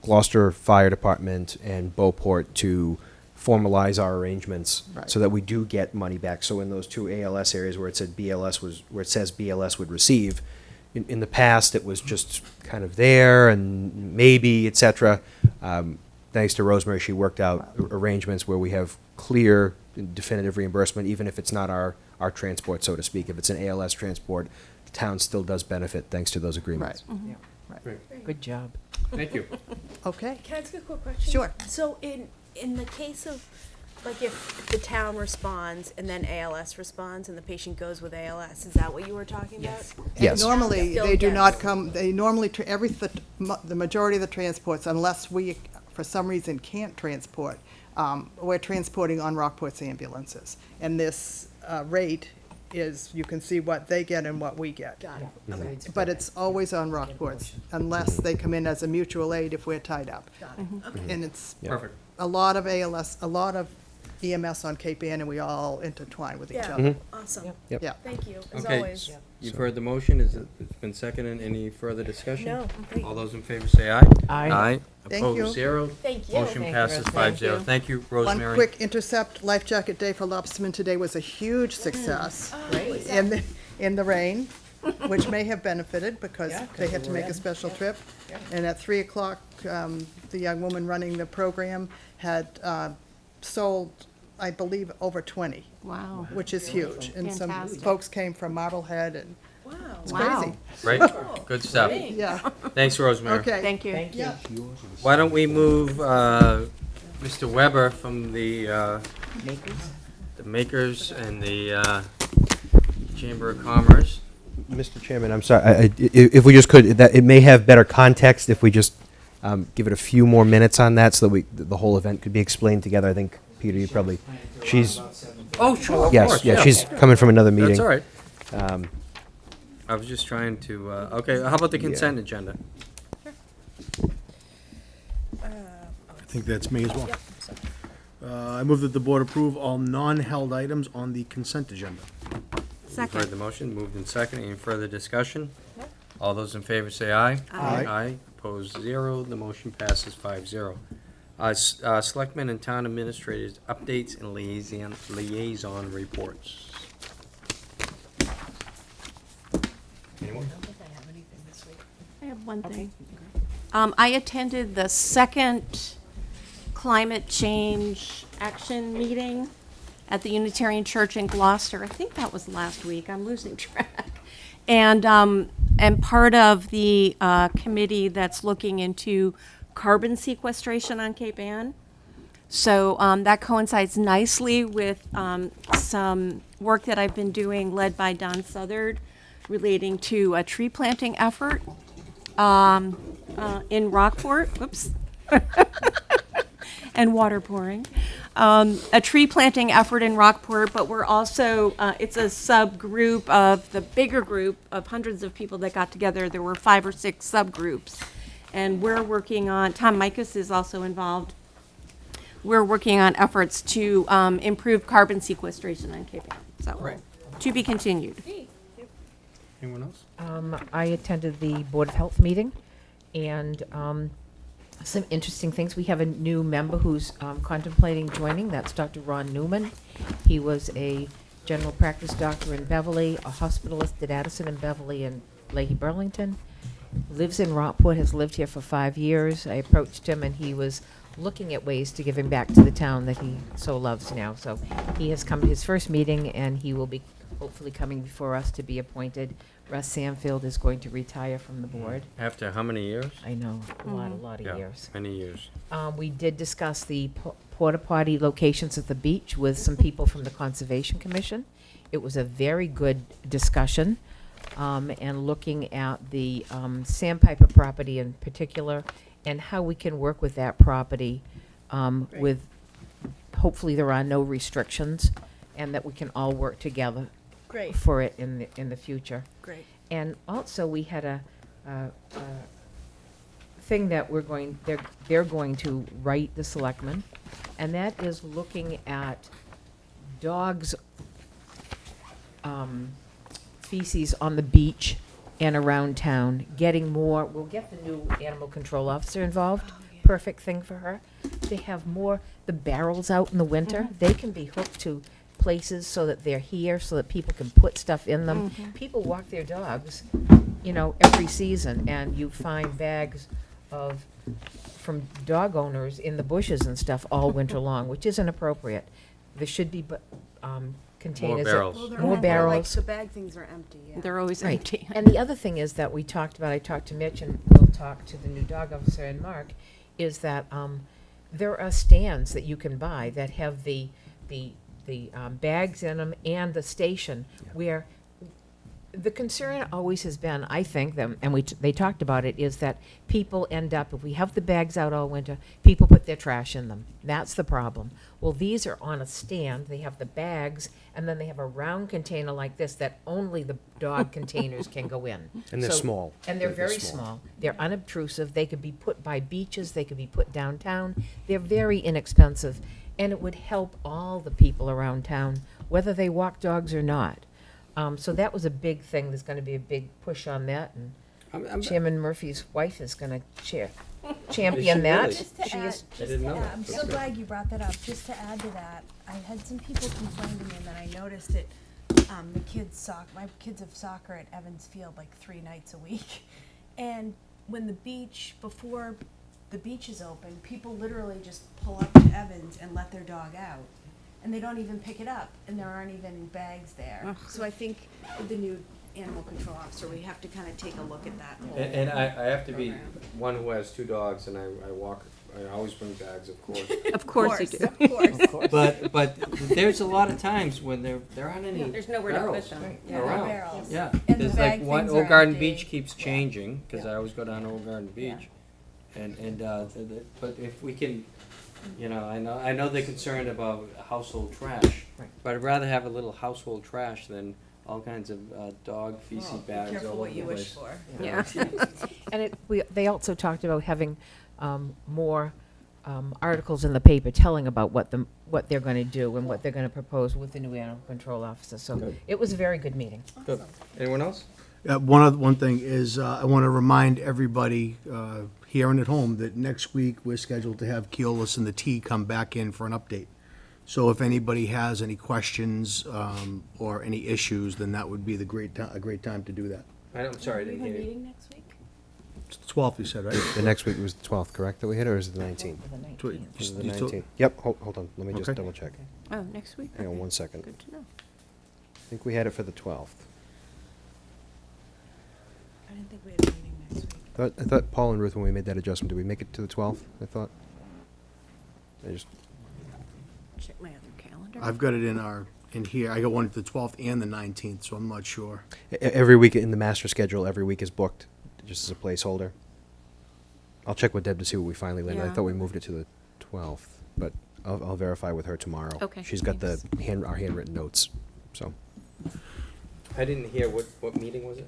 F: Gloucester Fire Department and Beauport to formalize our arrangements
O: Right.
F: so that we do get money back. So in those two ALS areas where it said where it says BLS would receive, in the past it was just kind of there and maybe, et cetera. Thanks to Rosemary, she worked out arrangements where we have clear, definitive reimbursement, even if it's not our transport, so to speak. If it's an ALS transport, the town still does benefit thanks to those agreements.
G: Good job.
A: Thank you.
O: Okay.
C: Can I ask a quick question?
O: Sure.
C: So in the case of, like, if the town responds and then ALS responds and the patient goes with ALS, is that what you were talking about?
F: Yes.
O: Normally,
C: Still
O: they do not
C: gets-
O: come, they normally, the majority of the transports, unless we, for some reason, can't transport, we're transporting on Rockport's ambulances. And this rate is, you can see what they get and what we get.
C: Got it. Okay.
O: But it's always on Rockport's, unless they come in as a mutual aid if we're tied up.
C: Got it. Okay.
O: And it's
A: Perfect.
O: a lot of ALS, a lot of EMS on Cape Ann, and we all intertwine with each
C: Yeah,
O: other.
C: awesome.
F: Yep.
O: Yeah.
C: Thank you, as
A: Okay,
C: always.
A: you've heard the motion. It's been seconded. Any further discussion?
C: No, great.
A: All those in favor say aye.
G: Aye.
O: Thank you.
A: Opposed, 0.
C: Thank you.
A: Motion
G: Thank you,
A: passes
G: Rosemary.
A: 5-0. Thank you, Rosemary.
O: One quick intercept, Life Jacket Day for Lobstermen today was a huge success in the rain, which may have benefited because they had to make a special trip. And at 3 o'clock, the young woman running the program had sold, I believe, over 20,
D: Wow.
O: which is huge. And some
D: Fantastic.
O: folks came from Marblehead, and
C: Wow.
O: it's
D: Wow.
O: crazy.
A: Right? Good stuff.
O: Yeah,
A: Thanks, Rosemary.
O: okay.
D: Thank you.
O: Yeah.
A: Why don't we move Mr. Weber from the makers and the Chamber of Commerce.
F: Mr. Chairman, I'm sorry, if we just could, that it may have better context if we just give it a few more minutes on that so that the whole event could be explained together. I think, Peter, you probably, she's,
A: Oh, sure, of
F: yes,
A: course.
F: yeah, she's coming from another meeting.
A: That's all right.
F: Um,
A: I was just trying to, okay, how about the consent agenda?
N: I think that's me as well. I move that the board approve all non-held items on the consent agenda.
A: You've heard the motion, moved in second. Any further discussion? All those in favor say aye.
N: Aye.
A: Aye, opposed 0. The motion passes 5-0. Selectmen and town administrators, updates and liaison reports. Anyone?
D: I have one thing. I attended the second climate change action meeting at the Unitarian Church in Gloucester. I think that was last week. I'm losing track. And am part of the committee that's looking into carbon sequestration on Cape Ann. So that coincides nicely with some work that I've been doing led by Don Southard relating to a tree planting effort in Rockport. Whoops. And water pouring. A tree planting effort in Rockport, but we're also, it's a subgroup of the bigger group of hundreds of people that got together. There were 5 or 6 subgroups. And we're working on, Tom Mikas is also involved. We're working on efforts to improve carbon sequestration on Cape Ann. So, to be continued.
A: Anyone else?
G: I attended the Board of Health meeting, and some interesting things. We have a new member who's contemplating joining. That's Dr. Ron Newman. He was a general practice doctor in Beverly, a hospitalist at Addison and Beverly and Leahy Burlington. Lives in Rockport, has lived here for 5 years. I approached him, and he was looking at ways to give him back to the town that he so loves now. So he has come to his first meeting, and he will be hopefully coming before us to be appointed. Russ Samfield is going to retire from the board.
A: After how many years?
G: I know, a lot of
A: Yeah,
G: years.
A: many years.
G: We did discuss the porta potty locations at the beach with some people from the Conservation Commission. It was a very good discussion, and looking at the Sandpiper property in particular, and how we can work with that property with, hopefully there are no restrictions, and that we can all work together
C: Great,
G: for it in the future.
C: great.
G: And also, we had a thing that they're going to write the selectmen, and that is looking at dogs' feces on the beach and around town, getting more, we'll get the new animal control officer involved. Perfect thing for her. They have more, the barrels out in the winter, they can be hooked to places so that they're here, so that people can put stuff in them. People walk their dogs, every season, and you find bags from dog owners in the bushes and stuff all winter long, which isn't appropriate. There should be containers.
A: barrels.
C: Well, they're
G: More
C: empty, like,
G: barrels.
C: the bag things are empty, yeah.
D: They're always
G: Right.
D: empty.
G: And the other thing is that we talked about, I talked to Mitch, and we'll talk to the new dog officer and Mark, is that there are stands that you can buy that have the bags in them and the station, where the concern always has been, I think, and they talked about it, is that people end up, if we have the bags out all winter, people put their trash in them. That's the problem. Well, these are on a stand. They have the bags, and then they have a round container like this that only the dog containers can go in.
F: And they're small.
G: And they're
F: They're
G: very
F: small.
G: small. They're unobtrusive. They could be put by beaches. They could be put downtown. They're very inexpensive, and it would help all the people around town, whether they walk dogs or not. So that was a big thing. There's going to be a big push on that, and Chairman Murphy's wife is going to champion that.
A: really?
C: Just to
G: She
C: add,
G: is-
A: I didn't know that.
C: I'm
A: That's
C: so
A: good.
C: glad you brought that up. Just to add to that, I had some people complain to me, and then I noticed it. My kids have soccer at Evans Field like 3 nights a week, and when before the beach is open, people literally just pull up to Evans and let their dog out, and they don't even pick it up, and there aren't even bags there. So I think with the new animal control officer, we have to kind of take a look at that whole.
A: And I have to be
C: program.
A: one who has 2 dogs, and I always bring bags, of course.
D: Of course you do.
C: Of course.
A: But there's a lot of times when there aren't any
D: There's nowhere to
A: barrels
D: put them.
C: Yeah, they're
A: around.
C: barrels.
A: Yeah,
C: And the
A: there's
C: bag
A: like one,
C: things
A: Old
C: are
A: Garden
C: empty.
A: Beach keeps changing, because I always go down to Old Garden Beach. But if we can, I know they're concerned about household trash,
G: Right.
A: but I'd rather have a little household trash than all kinds of dog feces
C: Well, be
A: bags
C: careful
A: all
C: what
A: over
C: you
A: the
C: wish
A: place.
C: for.
D: Yeah.
G: And they also talked about having more articles in the paper telling about what they're going to do and what they're going to propose with the new animal control officer. So
A: Good.
G: it was a very good meeting.
A: Good. Anyone else?
N: One thing is, I want to remind everybody here and at home that next week we're scheduled to have Keolis and the T come back in for an update. So if anybody has any questions or any issues, then that would be a great time to do that.
A: I'm sorry, I
C: We
A: didn't
C: have a
A: hear you.
C: meeting next week?
N: It's the 12th, you said, right?
F: The next week was the 12th, correct, that we hit, or is it the 19th?
G: For the
N: Tw-
G: 19th.
F: Is it the
N: You still-
F: 19th? Yep, hold on, let me just
N: Okay.
F: double check.
D: Oh, next week?
F: Hang on
D: Okay.
F: 1 second.
D: Good to know.
F: I think we had it for the 12th.
C: I didn't think we had a meeting next week.
F: I thought Paul and Ruth, when we made that adjustment, did we make it to the 12th? I thought. I just,
D: Check my other calendar.
N: I've got it in here. I got one at the 12th and the 19th, so I'm not sure.
F: every week in the master schedule, every week is booked, just as a placeholder. I'll check with Deb to see what we finally landed. I
D: Yeah.
F: thought we moved it to the 12th, but I'll verify with her tomorrow.
D: Okay,
F: She's got
D: thanks.
F: our handwritten notes, so.
A: I didn't hear, what meeting was it?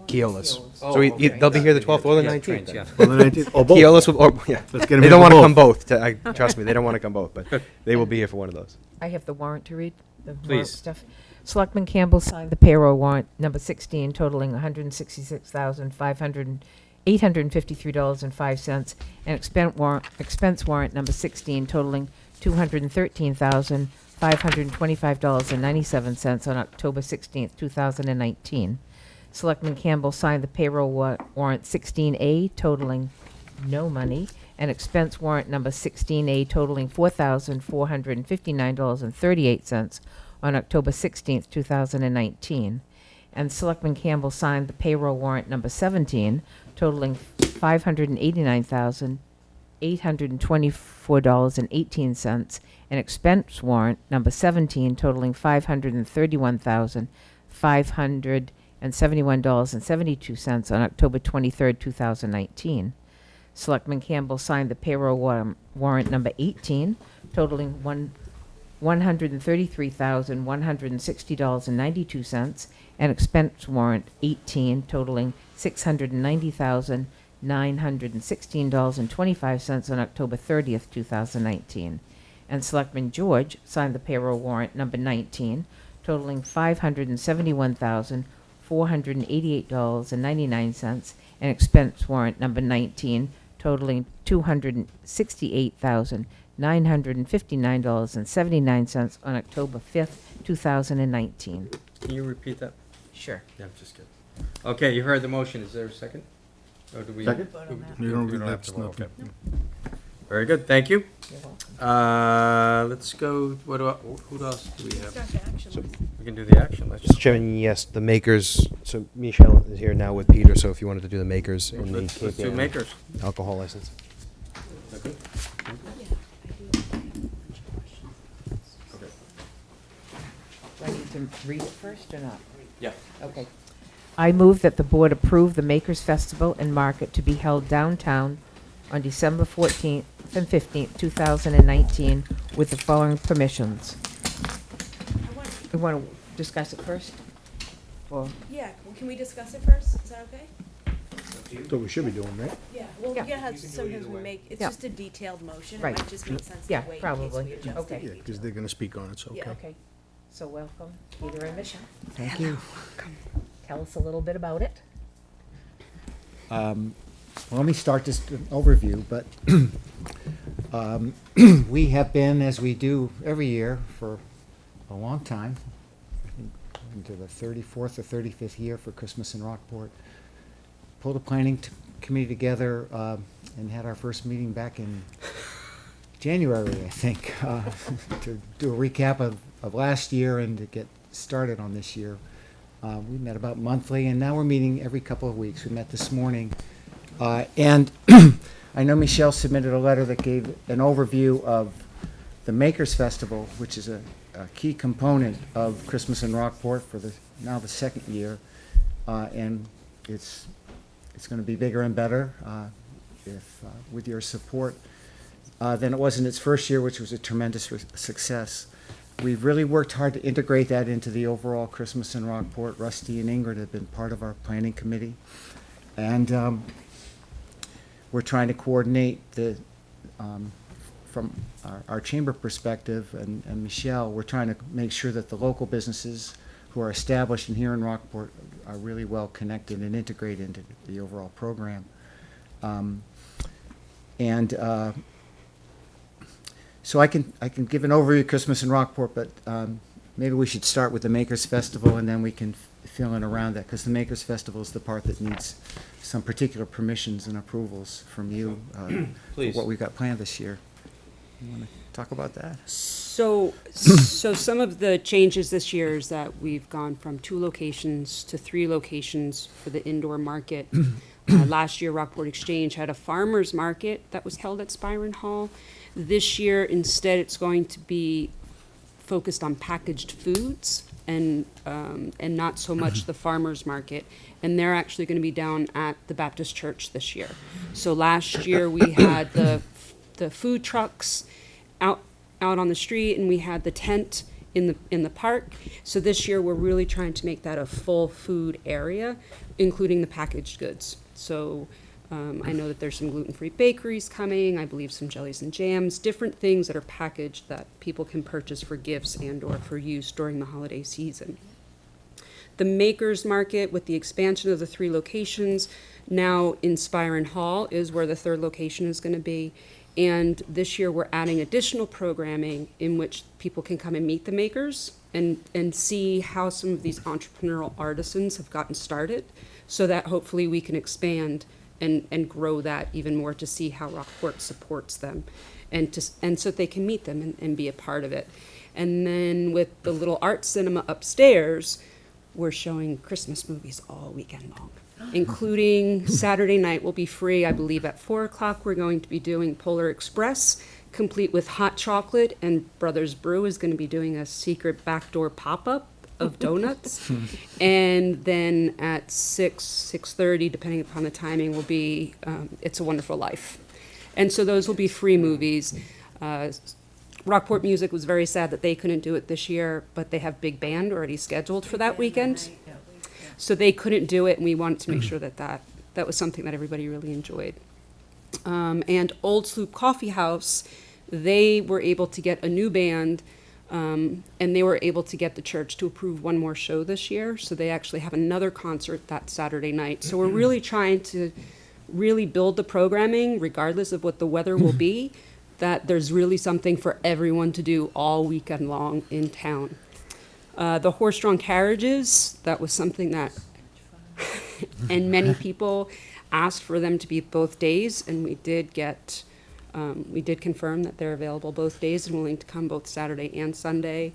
F: Keolis.
A: Oh,
F: So
A: okay.
F: they'll be here the 12th or the
A: Yeah,
F: 19th.
A: trains,
F: then.
A: yeah.
N: On the 19th, or both.
F: Keolis will, yeah.
N: Let's get 'em
F: They
N: in
F: don't
N: for
F: want to
N: both.
F: come both. Trust me, they don't want to come both, but they will be here for one of those.
G: I have the warrant to read, the warrant
A: Please.
G: stuff. Selectman Campbell signed the payroll warrant number 16 totaling $166,853.05 and expense warrant number 16 totaling $213,525.97 on October 16th, 2019. Selectman Campbell signed the payroll warrant 16A totaling no money and expense warrant number 16A totaling $4,459.38 on October 16th, 2019. And Selectman Campbell signed the payroll warrant number 17 totaling $589,824.18 and expense warrant number 17 totaling $531,571.72 on October 23rd, 2019. Selectman Campbell signed the payroll warrant number 18 totaling $133,160.92 and expense warrant 18 totaling $690,916.25 on October 30th, 2019. And Selectman George signed the payroll warrant number 19 totaling $571,488.99 and expense warrant number 19 totaling $268,959.79 on October 5th, 2019.
A: Can you repeat that?
G: Sure.
A: Yeah, I'm just kidding. Okay, you heard the motion. Is there a second? Or do we?
N: Second?
C: Vote on that.
N: You don't read
A: have
N: that
A: to vote,
N: stuff.
A: okay. Very good, thank you.
G: You're welcome.
A: Let's go, who else do we have?
C: Start the action list.
A: We can do the action, let's
F: Mr.
A: just.
F: Chairman, yes, the makers, so Michelle is here now with Peter, so if you wanted to do the makers in the
A: Let's do
F: KPN
A: makers.
F: alcohol license.
A: Okay.
G: Do I need to read it first or not?
A: Yeah.
G: Okay. I move that the board approve the Makers Festival and Market to be held downtown on December 14th and 15th, 2019, with the following permissions. We want to discuss it first? Or,
C: Yeah, well, can we discuss it first? Is that okay?
N: That's what we should be doing, right?
C: Yeah, well,
G: Yeah.
C: yeah, how sometimes we make, it's
G: Yeah.
C: just a detailed motion. It
G: Right.
C: might just make sense to
G: Yeah,
C: wait in case
G: probably.
C: we adjust
G: Okay.
C: it.
N: Yeah, because they're going to speak on it, so,
C: Yeah.
N: okay.
G: okay. So welcome, Peter and Michelle.
N: Thank you.
G: Tell us a little bit about it.
P: Well, let me start this overview, but we have been, as we do every year for a long time, I think into the 34th or 35th year for Christmas in Rockport, pulled a planning committee together and had our first meeting back in January, I think, to do a recap of last year and to get started on this year. We met about monthly, and now we're meeting every couple of weeks. We met this morning. And I know Michelle submitted a letter that gave an overview of the Makers Festival, which is a key component of Christmas in Rockport for now the second year. And it's going to be bigger and better if with your support than it was in its first year, which was a tremendous success. We've really worked hard to integrate that into the overall Christmas in Rockport. Rusty and Ingrid have been part of our planning committee. And we're trying to coordinate from our chamber perspective, and Michelle, we're trying to make sure that the local businesses who are established in here in Rockport are really well connected and integrated into the overall program. So I can give an overview of Christmas in Rockport, but maybe we should start with the Makers Festival, and then we can fill in around that, because the Makers Festival is the part that needs some particular permissions and approvals from you for
A: Please.
P: what we've got planned this year. You want to talk about that?
Q: So some of the changes this year is that we've gone from 2 locations to 3 locations for the indoor market. Last year, Rockport Exchange had a farmer's market that was held at Spyron Hall. This year, instead, it's going to be focused on packaged foods and not so much the farmer's market. And they're actually going to be down at the Baptist Church this year. So last year, we had the food trucks out on the street, and we had the tent in the park. So this year, we're really trying to make that a full food area, including the packaged goods. So I know that there's some gluten-free bakeries coming, I believe some jellies and jams, different things that are packaged that people can purchase for gifts and or for use during the holiday season. The Makers Market, with the expansion of the 3 locations, now in Spyron Hall is where the 3rd location is going to be. And this year, we're adding additional programming in which people can come and meet the makers and see how some of these entrepreneurial artisans have gotten started, so that hopefully we can expand and grow that even more to see how Rockport supports them and so they can meet them and be a part of it. And then with the little art cinema upstairs, we're showing Christmas movies all weekend long, including Saturday night will be free. I believe at 4:00 we're going to be doing Polar Express, complete with hot chocolate, and Brothers Brew is going to be doing a secret backdoor pop-up of donuts. And then at 6:30, depending upon the timing, will be It's a Wonderful Life. And so those will be free movies. Rockport Music was very sad that they couldn't do it this year, but they have big band already scheduled for that weekend. So they couldn't do it, and we wanted to make sure that was something that everybody really enjoyed. And Old Sloop Coffee House, they were able to get a new band, and they were able to get the church to approve one more show this year. So they actually have another concert that Saturday night. So we're really trying to really build the programming, regardless of what the weather will be, that there's really something for everyone to do all weekend long in town. The horse-drawn carriages, that was something that, and many people asked for them to be both days, and we did confirm that they're available both days and willing to come both Saturday and Sunday.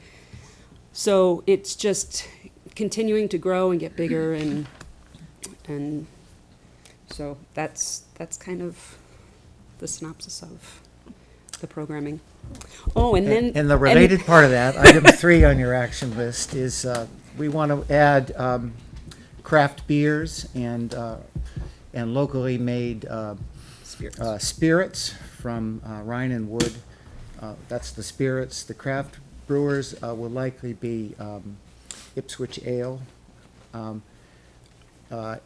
Q: So it's just continuing to grow and get bigger, and so that's kind of the synopsis of the programming. Oh, and then
P: And the related part of that, item 3 on your action list is we want to add craft beers and locally made spirits from Rhine and Wood. That's the spirits. The craft brewers will likely be Ipswich Ale. And I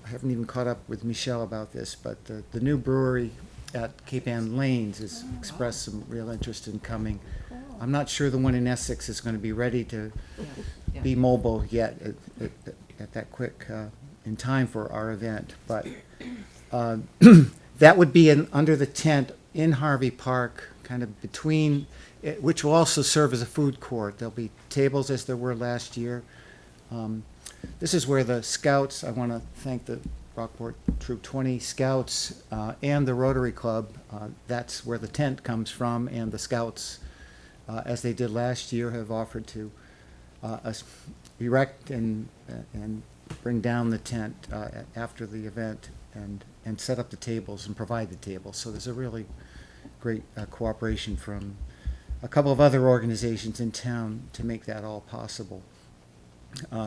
P: haven't even caught up with Michelle about this, but the new brewery at Cape Ann Lanes has expressed some real interest in coming. I'm not sure the one in Essex is going to be ready to be mobile yet at that quick in time for our event, but that would be under the tent in Harvey Park, kind of between, which will also serve as a food court. There'll be tables as there were last year. This is where the Scouts, I want to thank the Rockport Troop 20 Scouts and the Rotary Club. That's where the tent comes from, and the Scouts, as they did last year, have offered to erect and bring down the tent after the event and set up the tables and provide the tables. So there's a really great cooperation from a couple of other organizations in town to make that all possible.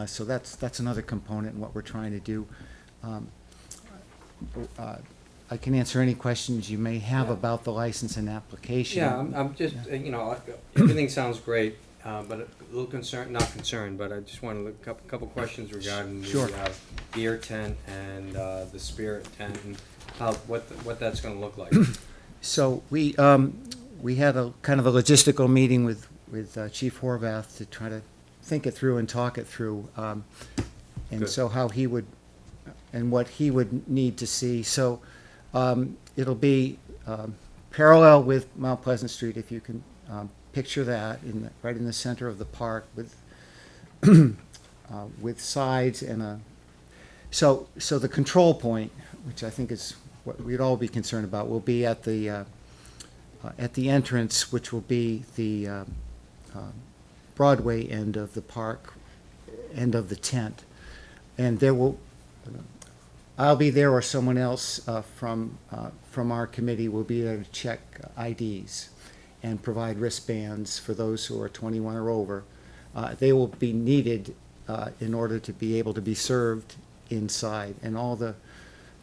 P: So that's another component in what we're trying to do. I can answer any questions you may have about the license and application.
A: Yeah, I'm just, everything sounds great, but a little concerned, not concerned, but I just wanted a couple questions regarding the beer tent and the spirit tent and what that's going to look like.
P: So we had a kind of a logistical meeting with Chief Horvath to try to think it through and talk it through, and
A: Good.
P: so how he would and what he would need to see. So it'll be parallel with Mount Pleasant Street, if you can picture that, right in the center of the park with with sides and a. So the control point, which I think is what we'd all be concerned about, will be at the at the entrance, which will be the Broadway end of the park, end of the tent. And there will, I'll be there or someone else from our committee will be there to check IDs and provide wristbands for those who are 21 or over. They will be needed in order to be able to be served inside, and all the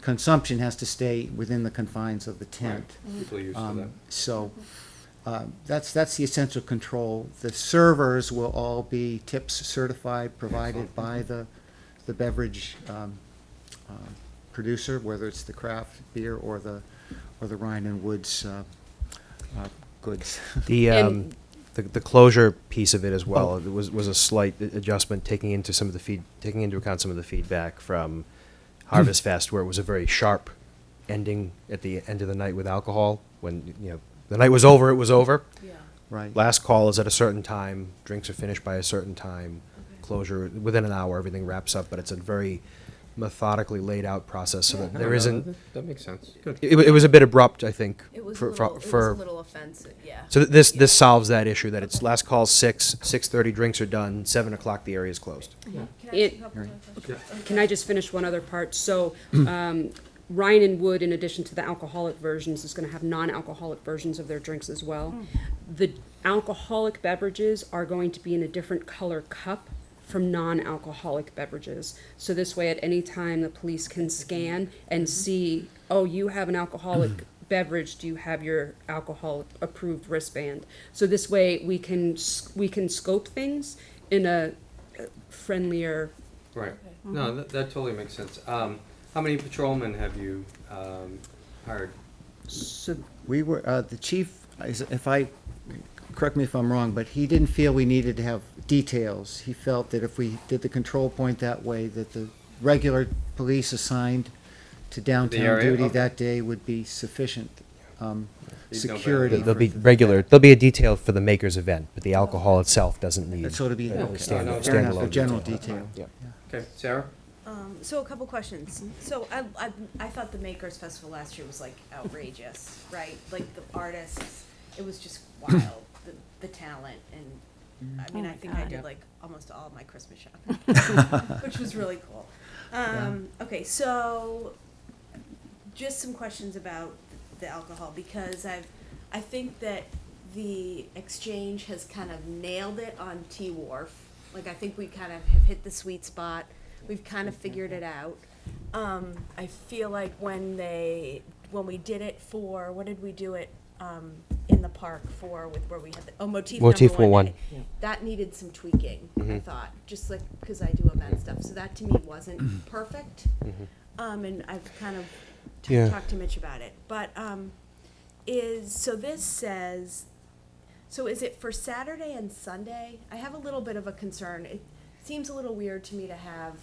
P: consumption has to stay within the confines of the tent.
A: People are used to that.
P: So that's the essential control. The servers will all be TIPS certified, provided by the beverage producer, whether it's the craft beer or the Rhine and Woods goods.
F: The the closure piece of it as well was a slight adjustment, taking into account some of the feedback from Harvest Fest, where it was a very sharp ending at the end of the night with alcohol. When the night was over, it was over.
C: Yeah.
P: Right.
F: Last call is at a certain time. Drinks are finished by a certain time. Closure within an hour, everything wraps up. But it's a very methodically laid out process, so that there isn't.
A: That makes sense. Good.
F: It was a bit abrupt, I think.
C: It was
F: for
C: it was a little offensive, yeah.
F: So this solves that issue, that it's last call 6:30, drinks are done, 7 o'clock the area is closed.
C: Can I ask
Q: It-
C: you a couple more questions?
Q: Can I just finish one other part? So, Rhine and Wood, in addition to the alcoholic versions, is gonna have non-alcoholic versions of their drinks as well. The alcoholic beverages are going to be in a different color cup from non-alcoholic beverages. So this way, at any time, the police can scan and see, oh, you have an alcoholic beverage, do you have your alcohol approved wristband? So this way, we can scope things in a friendlier.
A: Right. No, that totally makes sense. How many patrolmen have you hired?
Q: So
P: We were, the chief, correct me if I'm wrong, but he didn't feel we needed to have details. He felt that if we did the control point that way, that the regular police assigned to downtown
A: area?
P: duty
A: Okay.
P: that day would be sufficient
A: You'd know better
P: security.
A: than
F: There'll be
P: for-
F: there'll be a detail for the maker's event, but the alcohol itself doesn't need.
P: So to be,
A: Yeah,
P: okay,
A: stand-
P: fair
A: stand
P: enough,
A: alone
P: a general
A: detail.
P: detail.
A: Okay, Sarah?
C: So a couple questions. So I thought the Makers Festival last year was like outrageous, right? Like the artists, it was just wild, the talent, and I mean,
D: Oh
C: I
D: my
C: think I
D: God.
C: did like almost all of my Christmas shopping, which was really cool. Okay, so just some questions about the alcohol, because I think that the exchange has kind of nailed it on T Wharf. Like, I think we kind of have hit the sweet spot. We've kind of figured it out. I feel like when we did it for, what did we do it, in the park for, where we had Motif
F: Motif
C: number
F: one.
C: day. That needed some tweaking, I thought, just like, because I do event stuff, so that to me wasn't perfect. And I've kind of
F: Yeah.
C: talked to Mitch about it, but, this says, so is it for Saturday and Sunday? I have a little bit of a concern. It seems a little weird to me to have,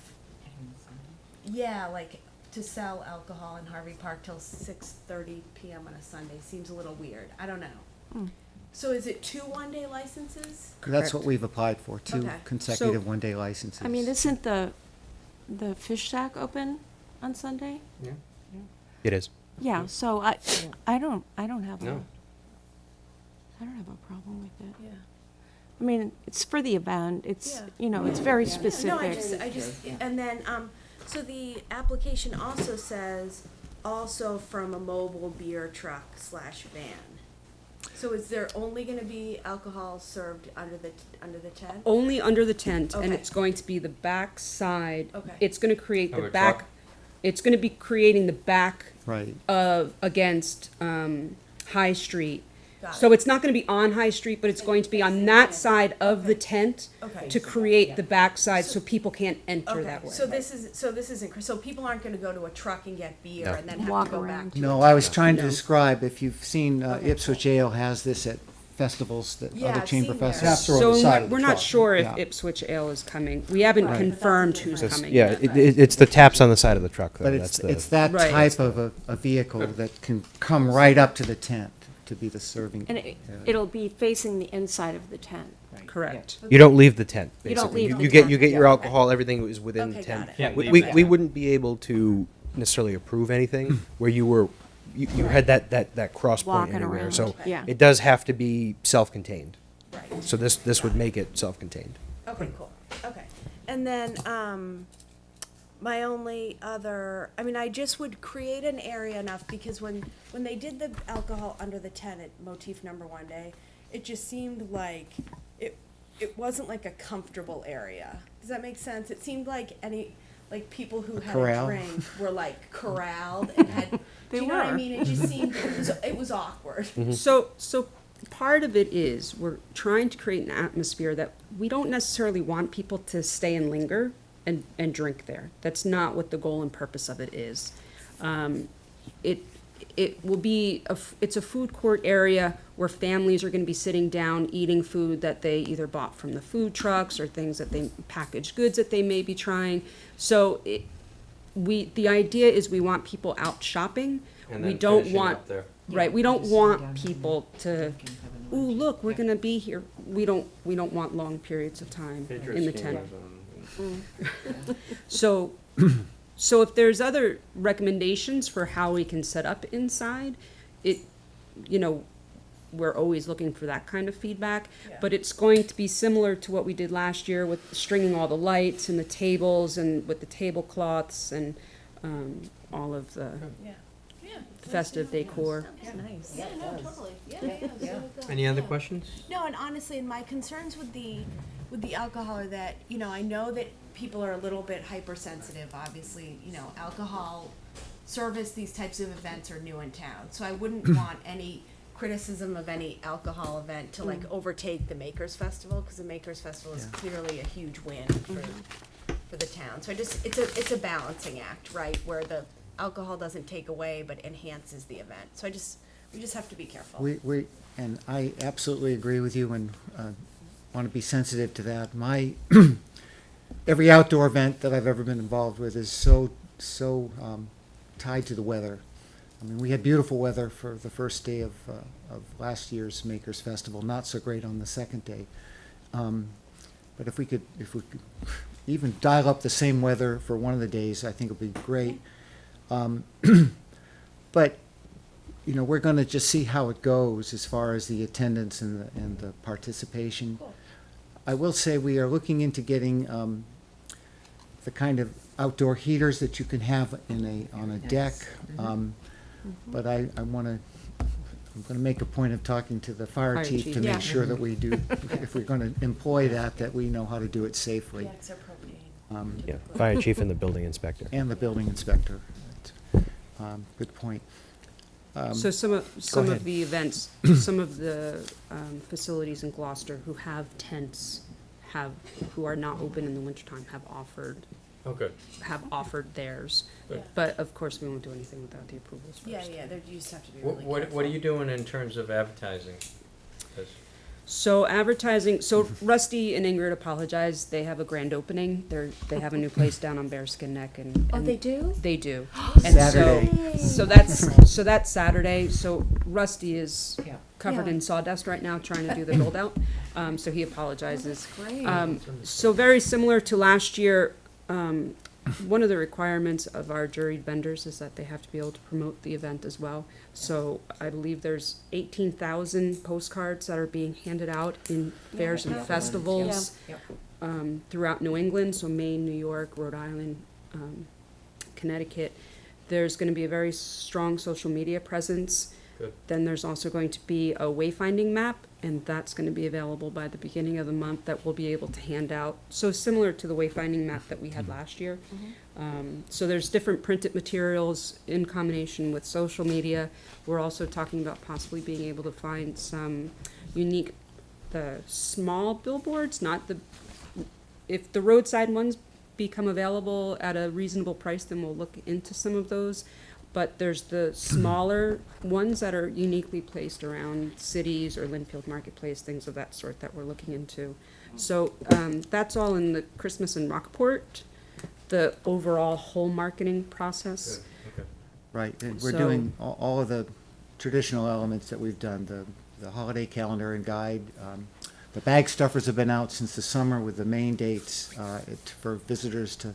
C: like, to sell alcohol in Harvey Park till 6:30 p.m. on a Sunday seems a little weird. I don't know. So is it 2 one-day licenses?
P: That's what we've applied for, 2
C: Okay.
P: consecutive one-day licenses.
D: I mean, isn't the fish shack open on Sunday?
A: Yeah.
F: It is.
D: Yeah, so I don't have
A: No.
D: I don't have a problem with it.
C: Yeah.
D: I mean, it's for the event, it's,
C: Yeah.
D: it's very
C: No,
D: specific.
C: I just, and then, so the application also says, also from a mobile beer truck / van. So is there only gonna be alcohol served under the tent?
Q: only under the tent, and
C: Okay.
Q: it's going to be the back side.
C: Okay.
Q: It's gonna create
A: Of
Q: the
A: a
Q: back,
A: truck?
Q: it's gonna be creating the back
P: Right.
Q: against High Street.
C: Got
Q: So
C: it.
Q: it's not gonna be on High Street, but it's going to be on that side of the tent
C: Okay.
Q: to create the back side so people can't enter that way.
C: So this isn't, so people aren't gonna go to a truck and get beer
F: No.
C: and then have
D: Walk
C: to go back
D: around.
C: to
P: No,
C: a
P: I was trying to
Q: No.
P: describe, if you've seen, Ipswich Ale has this at festivals, that
C: Yeah,
P: other
C: I've
P: chamber
C: seen theirs.
P: festivals.
N: Taps are on
Q: So
N: the side of the
Q: we're not
N: truck.
Q: sure if
P: Yeah.
Q: Ipswich Ale is coming. We haven't
P: Right.
Q: confirmed who's
F: So it's-
Q: coming.
F: yeah,
Q: yet.
F: it's the taps on the side of the truck, though.
P: But
F: That's
P: it's that
Q: Right.
P: type of a vehicle that can come right up to the tent to be the serving.
D: And it'll be facing the inside of the tent.
Q: Correct.
F: You don't leave the tent,
D: You don't
F: basically.
D: leave the
F: You get
D: tent.
F: your
D: Yeah.
F: alcohol, everything is within the
C: Okay,
F: tent.
C: got it.
A: Can't
F: We
A: leave
F: we
A: the
F: wouldn't be able to necessarily approve anything where you were you had that cross point
D: Walking
F: anywhere.
D: around,
F: So
D: yeah.
F: it does have to be self-contained.
C: Right.
F: So this would make it self-contained.
C: Okay, cool. Okay. And then, my only other, I mean, I just would create an area enough, because when they did the alcohol under the tent at motif number 1 day, it just seemed like it wasn't like a comfortable area. Does that make sense? It seemed like people who had
P: corral.
C: a drink were like corralled and had, do
Q: They
C: you know what I
Q: were.
C: mean? It just seemed, it was awkward.
Q: So part of it is we're trying to create an atmosphere that we don't necessarily want people to stay and linger and drink there. That's not what the goal and purpose of it is. It will be it's a food court area where families are going to be sitting down eating food that they either bought from the food trucks or things that they packaged goods that they may be trying. So the idea is we want people out shopping.
A: And
Q: We
A: then
Q: don't
A: finishing
Q: want
A: up there.
Q: right. We don't want people to. Ooh, look, we're going to be here. We don't want long periods of time in the tent. So, so if there's other recommendations for how we can set up inside, we're always looking for that kind of feedback.
C: Yeah.
Q: But it's going to be similar to what we did last year with stringing all the lights and the tables and with the tablecloths and all of the
C: Yeah. Yeah.
Q: festive decor.
C: Nice. Yeah, no, totally. Yeah.
A: Any other questions?
C: No, and honestly, and my concerns with the alcohol are that, I know that people are a little bit hypersensitive, obviously, alcohol service, these types of events are new in town. So I wouldn't want any criticism of any alcohol event to overtake the Makers Festival, because the Makers Festival is clearly a huge win for the town. So it's a balancing act, right, where the alcohol doesn't take away but enhances the event. So we just have to be careful.
P: And I absolutely agree with you and want to be sensitive to that. Every outdoor event that I've ever been involved with is so tied to the weather. I mean, we had beautiful weather for the first day of last year's Makers Festival. Not so great on the second day. But if we could even dial up the same weather for one of the days, I think it would be great. But we're going to just see how it goes as far as the attendance and the participation.
C: Cool.
P: I will say we are looking into getting the kind of outdoor heaters that you can have on a deck. But I'm going to make a point of talking to the fire chief to make sure that we do, if we're going to employ that we know how to do it safely.
C: Yeah, 'cause they're propane.
F: Yeah, fire chief and the building inspector.
P: And the building inspector. Good point.
Q: So some
P: ahead.
Q: of the events, some of the facilities in Gloucester who have tents who are not open in the wintertime have offered theirs.
A: Good.
Q: But of course, we won't do anything without the approvals first.
C: Yeah, you just have to be really
A: What
C: careful.
A: are you doing in terms of advertising this?
Q: So advertising, so Rusty and Ingrid apologize. They have a grand opening. They have a new place down on Bearskin Neck and.
C: Oh,
Q: and
C: they do?
Q: They do.
P: Saturday.
Q: So that's Saturday. So Rusty is covered
C: Yeah.
Q: in sawdust right now trying to do the build out. So he apologizes.
C: Great.
Q: So very similar to last year, one of the requirements of our juried vendors is that they have to be able to promote the event as well. So I believe there's 18,000 postcards that are being handed out in fairs and festivals throughout New England, so Maine, New York, Rhode Island, Connecticut. There's going to be a very strong social media presence.
A: Good.
Q: Then there's also going to be a wayfinding map, and that's going to be available by the beginning of the month that we'll be able to hand out. So similar to the wayfinding map that we had last year. So there's different printed materials in combination with social media. We're also talking about possibly being able to find some unique, the small billboards, if the roadside ones become available at a reasonable price, then we'll look into some of those. But there's the smaller ones that are uniquely placed around cities or Linfield Marketplace, things of that sort that we're looking into. So that's all in the Christmas in Rockport, the overall whole marketing process.
A: Good, okay.
P: Right, and we're
Q: So-
P: doing all of the traditional elements that we've done, the holiday calendar and guide. The bag stuffers have been out since the summer with the main dates for visitors to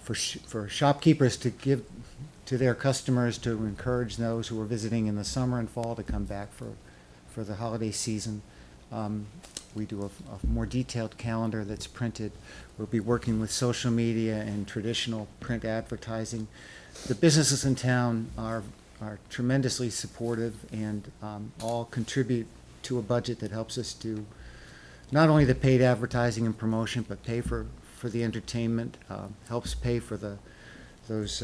P: for shopkeepers to give to their customers, to encourage those who are visiting in the summer and fall to come back for the holiday season. We do a more detailed calendar that's printed. We'll be working with social media and traditional print advertising. The businesses in town are tremendously supportive and all contribute to a budget that helps us do not only the paid advertising and promotion, but pay for the entertainment, helps pay for those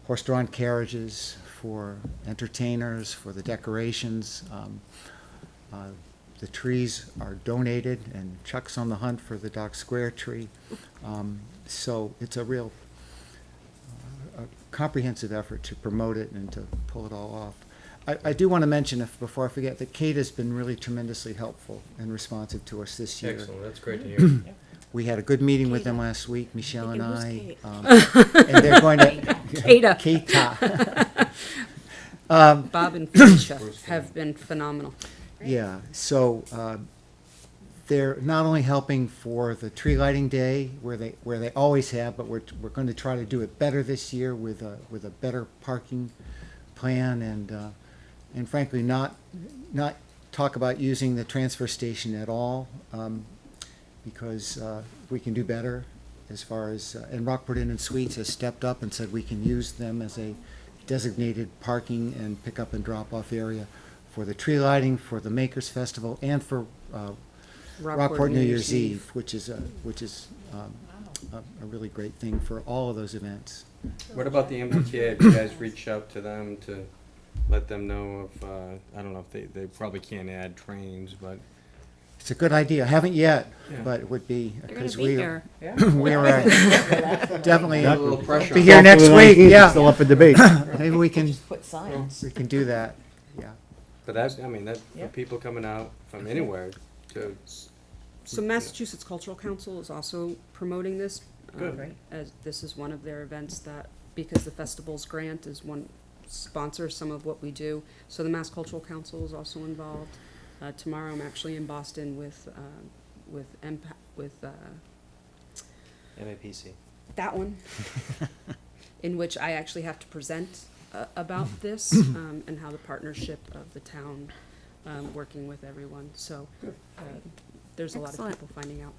P: horse-drawn carriages, for entertainers, for the decorations. The trees are donated, and Chuck's on the hunt for the Dock Square tree. So it's a real comprehensive effort to promote it and to pull it all off. I do want to mention, before I forget, that Kate has been really tremendously helpful and responsive to us this year.
A: Excellent, that's great to hear.
P: We had a good meeting with them last week, Michelle and
C: Thinking,
P: I.
C: who's
P: And they're going to.
Q: Kata.
P: Kata.
Q: Bob and Felicia have been phenomenal.
P: Yeah, so they're not only helping for the tree lighting day, where they always have, but we're going to try to do it better this year with a better parking plan, and frankly not talk about using the transfer station at all, because we can do better as far as, and Rockport Inn and Suites has stepped up and said we can use them as a designated parking and pick up and drop off area for the tree lighting, for the Makers Festival, and for Rockport New Year's Eve, which is a really great thing for all of those events.
A: What about the MBTA? Have you guys reached out to them to let them know if, I don't know if they probably can't add trains, but.
P: It's a good idea. Haven't yet,
A: Yeah.
P: but it would be,
Q: They're gonna
P: because
Q: be there.
P: we are definitely
A: A little pressure.
P: be here next
N: Hopefully
P: week.
N: the 19th is
P: Yeah,
N: still up for debate.
P: maybe we can
M: Put signs.
P: we can do that. Yeah.
A: But that's, I mean, that, for
M: Yep.
A: people coming out from anywhere to.
Q: So Massachusetts Cultural Council is also promoting this.
A: Good.
M: Great.
Q: As this is one of their events that, because the festival's grant is one, sponsors some of what we do. So the Mass Cultural Council is also involved. Tomorrow I'm actually in Boston with
F: MAPC.
Q: that one, in which I actually have to present about this and how the partnership of the town working with everyone. So there's a lot of
D: Excellent.
Q: people finding out.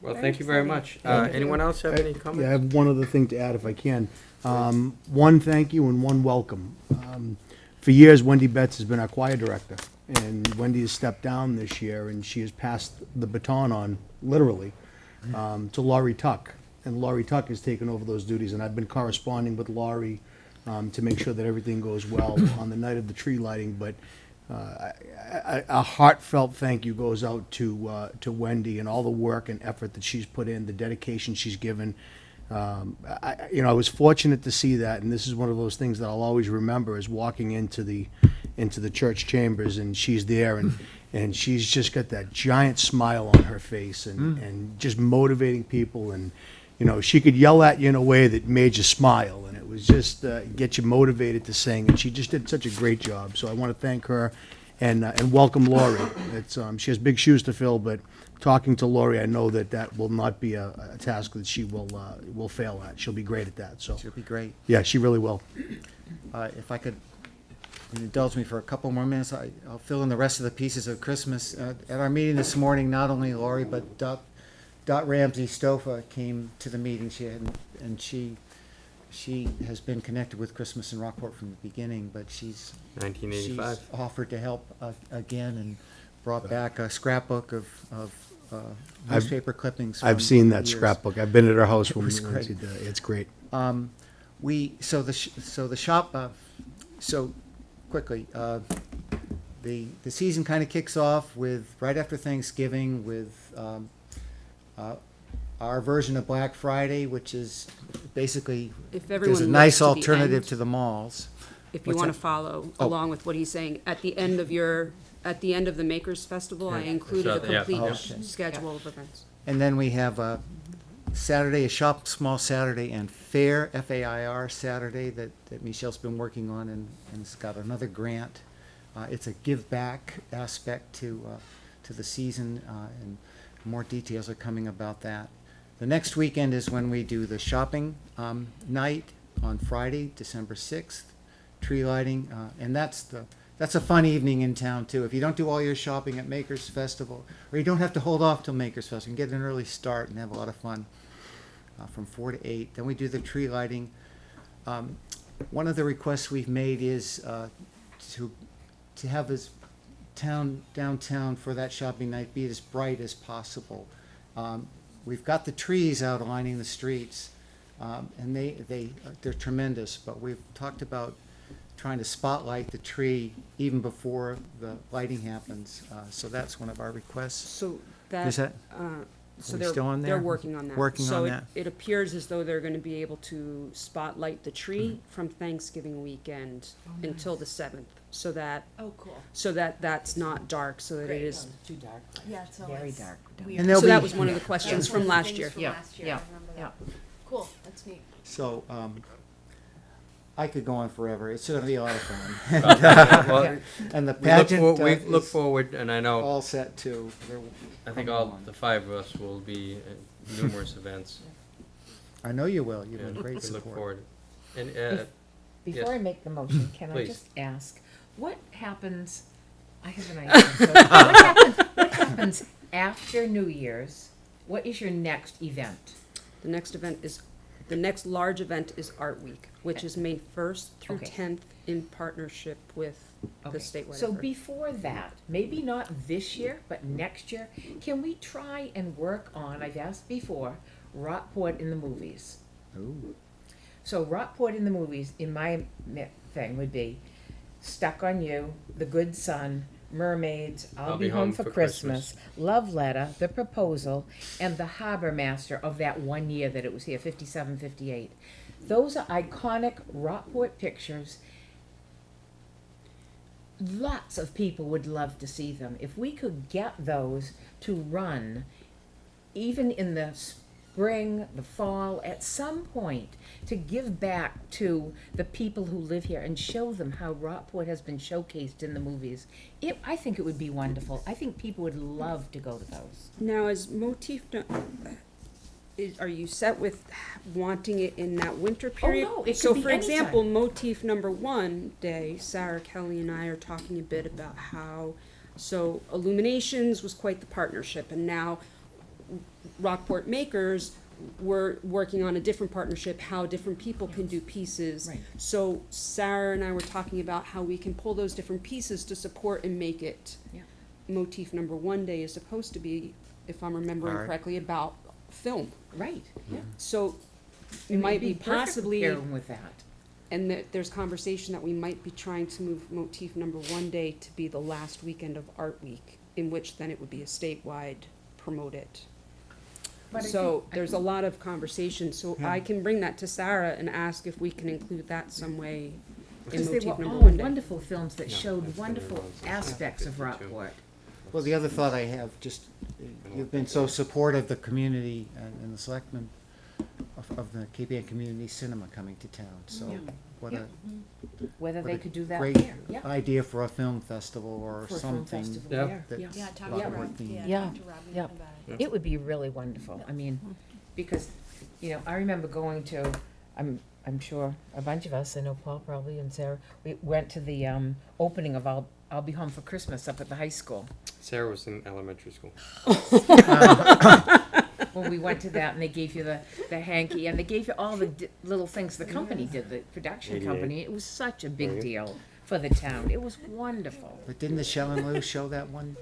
A: Well,
Q: Very
A: thank you very
Q: exciting.
A: much.
N: Thank you.
A: Anyone else have any
N: Yeah, I
A: comments?
N: have one other thing to add if I can. One thank you and one welcome. For years, Wendy Betts has been our choir director, and Wendy has stepped down this year, and she has passed the baton on, literally, to Laurie Tuck. And Laurie Tuck has taken over those duties, and I've been corresponding with Laurie to make sure that everything goes well on the night of the tree lighting. But a heartfelt thank you goes out to Wendy and all the work and effort that she's put in, the dedication she's given. I was fortunate to see that, and this is one of those things that I'll always remember, is walking into the church chambers, and she's there, and she's just got that giant smile on her face, and just motivating people, and she could yell at you in a way that made you smile, and it was just get you motivated to sing, and she just did such a great job. So I want to thank her, and welcome Lori. It's she has big shoes to fill, but talking to Lori, I know that will not be a task that she will fail at. She'll be great at that. So
P: She'll be great.
N: yeah, she really will.
P: If I could indulge me for a couple more minutes, I'll fill in the rest of the pieces of Christmas. At our meeting this morning, not only Lori, but Dot Ramsey Stofa came to the meeting. She has been connected with Christmas in Rockport from the beginning, but she's
A: 1985.
P: she's offered to help again and brought back a scrapbook of newspaper clippings.
N: I've
P: from
N: seen that
P: years.
N: scrapbook. I've been at her house when
P: was
N: we
P: great.
N: It's great.
P: The shop. So quickly, the season kind of kicks off with right after Thanksgiving with our version of Black Friday, which is basically
Q: If
P: there's
Q: everyone
P: a
Q: looks
P: nice
Q: to the
P: alternative
Q: end,
P: to the malls.
Q: If you
P: What's
Q: want
P: that?
Q: to follow
P: Oh.
Q: along with what he's saying, at the end of the Makers Festival, I
A: Yeah.
Q: included a
A: Yeah.
Q: complete
P: Okay.
Q: schedule of events.
P: And then we have Saturday, a Shop Small Saturday, and Fair, Fair Saturday that Michelle's been working on, and it's got another grant. It's a give back aspect to the season, and more details are coming about that. The next weekend is when we do the shopping night on Friday, December 6th, tree lighting, and that's a fun evening in town too. If you don't do all your shopping at Makers Festival, or you don't have to hold off till Makers Festival, you can get an early start and have a lot of fun from 4 to 8. Then we do the tree lighting. One of the requests we've made is to have this downtown for that shopping night be as bright as possible. We've got the trees outlining the streets, and they're tremendous, but we've talked about trying to spotlight the tree even before the lighting happens. So that's one of our requests.
Q: So
P: Is that,
Q: so
P: are we
Q: they're,
P: still on
Q: they're
P: there?
Q: working on that.
P: Working
Q: so
P: on
Q: it,
P: that.
Q: it appears as though they're gonna be able to spotlight the tree from Thanksgiving weekend until the 7th, so that,
C: Oh, cool.
Q: that's not dark, so that it is.
G: Too dark.
C: Yeah, it's
G: Very
C: always
G: dark.
C: weird.
P: And there'll
Q: So that
P: be-
Q: was one of the questions
C: Yeah.
Q: from last
C: Things
Q: year.
C: from
G: Yeah,
C: last year,
G: yeah,
C: I remember
G: yeah.
C: that. Cool, that's neat.
P: So, I could go on forever. It's gonna be a lot of fun.
A: Well,
P: And the
A: we look
P: pageant
A: we look
P: is
A: forward, and I know,
P: all set too. They're
A: I think
P: coming
A: all
P: along.
A: the 5 of us will be at numerous events.
P: I know you will. You've
A: Yeah,
P: been great
A: we look
P: support.
A: forward. And,
G: Before
A: yes.
G: I make the motion, can I
A: Please.
G: just ask, what happens, I have an idea. So what happens after New Year's? What is your next event?
Q: The next large event is Art Week, which is May 1st through
G: Okay.
Q: 10th in partnership with the
G: Okay.
Q: statewide
G: So
Q: effort.
G: before that, maybe not this year, but next year, can we try and work on, I've asked before, Rockport in the movies?
P: Ooh.
G: So Rockport in the movies, in my thing, would be Stuck on You, The Good Son, Mermaids, I'll Be Home for Christmas, Love Letter, The Proposal, and The Harbor Master of that one year that it was here, 57, 58. Those are iconic Rockport pictures. Lots of people would love to see them. If we could get those to run, even in the spring, the fall, at some point, to give back to the people who live here and show them how Rockport has been showcased in the movies. I think it would be wonderful. I think people would love to go to those.
Q: Now, as motif, are you set with wanting it in that winter period?
G: no, it
Q: So,
G: could be
Q: for
G: anytime.
Q: example, motif number 1 day, Sarah Kelly and I are talking a bit about how, so Illuminations was quite the partnership, and now Rockport Makers, we're working on a different partnership, how different people can do pieces.
G: Right.
Q: So Sarah and I were talking about how we can pull those different pieces to support and make it.
G: Yeah.
Q: Motif number 1 day is supposed to be, if I'm remembering
P: Art.
Q: correctly, about film.
G: Right, yeah.
Q: So it
G: And
Q: might
G: it'd
Q: be
G: perfect
Q: possibly,
G: pairing with that.
Q: and there's conversation that we might be trying to move motif number 1 day to be the last weekend of Art Week, in which then it would be a statewide promoted.
G: But I
Q: So
G: think-
Q: there's a lot of conversation, so I can bring that to Sarah and ask if we can include that some way in
G: Because they
Q: motif
G: were
Q: number
G: all
Q: 1 day.
G: wonderful films that
A: Yeah,
G: showed
A: that's
G: wonderful
A: gonna be
G: aspects of
A: 52.
G: Rockport.
P: Well, the other thought I have, just, you've been so supportive of the community and the selectmen of the KPN Community Cinema coming to town, so
G: Yeah.
P: what
G: Yeah.
P: a
G: Whether
P: what
G: they
P: a
G: could do that
P: great
G: there, yeah.
P: idea for a film festival or
G: For a film
P: something.
G: festival
A: Yeah.
G: there,
P: that-
G: yeah.
C: Yeah, talk
P: Yeah.
C: to
P: Rob.
C: Rob, yeah,
G: Yeah.
C: talk to Robin
G: Yeah.
C: about it.
G: It would be really wonderful. I mean, because, I remember going to, I'm sure a bunch of us, I know Paul probably and Sarah, we went to the opening of I'll Be Home for Christmas up at the high school.
A: Sarah was in elementary school.
G: Well, we went to that and they gave you the hanky and they gave you all the little things the company did, the production
A: 88.
G: company. It was such a big
A: Right.
G: deal for the town. It was wonderful.
P: But didn't the Shell and Lou show that one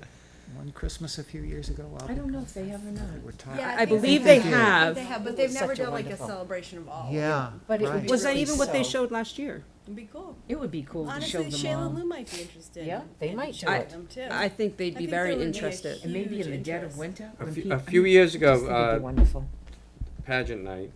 P: Christmas a few years ago?
G: I don't know if they have or not.
P: We're talking.
C: Yeah,
Q: I
C: think
Q: believe
C: they
Q: they
C: have.
Q: have.
C: They have, but
G: It
C: they've
G: was
C: never
G: such a
C: done like a
G: wonderful-
C: celebration of all.
P: Yeah.
G: But it would
P: right.
G: be
Q: Was that
G: really
Q: even what they
G: so-
Q: showed last year?
C: It'd be cool.
G: It would be cool to show
C: Honestly,
G: them all.
C: Shayla Lou might be interested.
G: Yeah, they might do
C: show
G: it.
C: them too.
Q: I think they'd
C: I
Q: be
C: think
Q: very
C: there would be a
Q: interested.
G: And maybe in the
C: huge
G: dead of
C: interest.
G: winter.
A: A
G: when
A: few-
G: people-
A: a few years ago,
G: I just think it'd be wonderful.
A: Pageant night,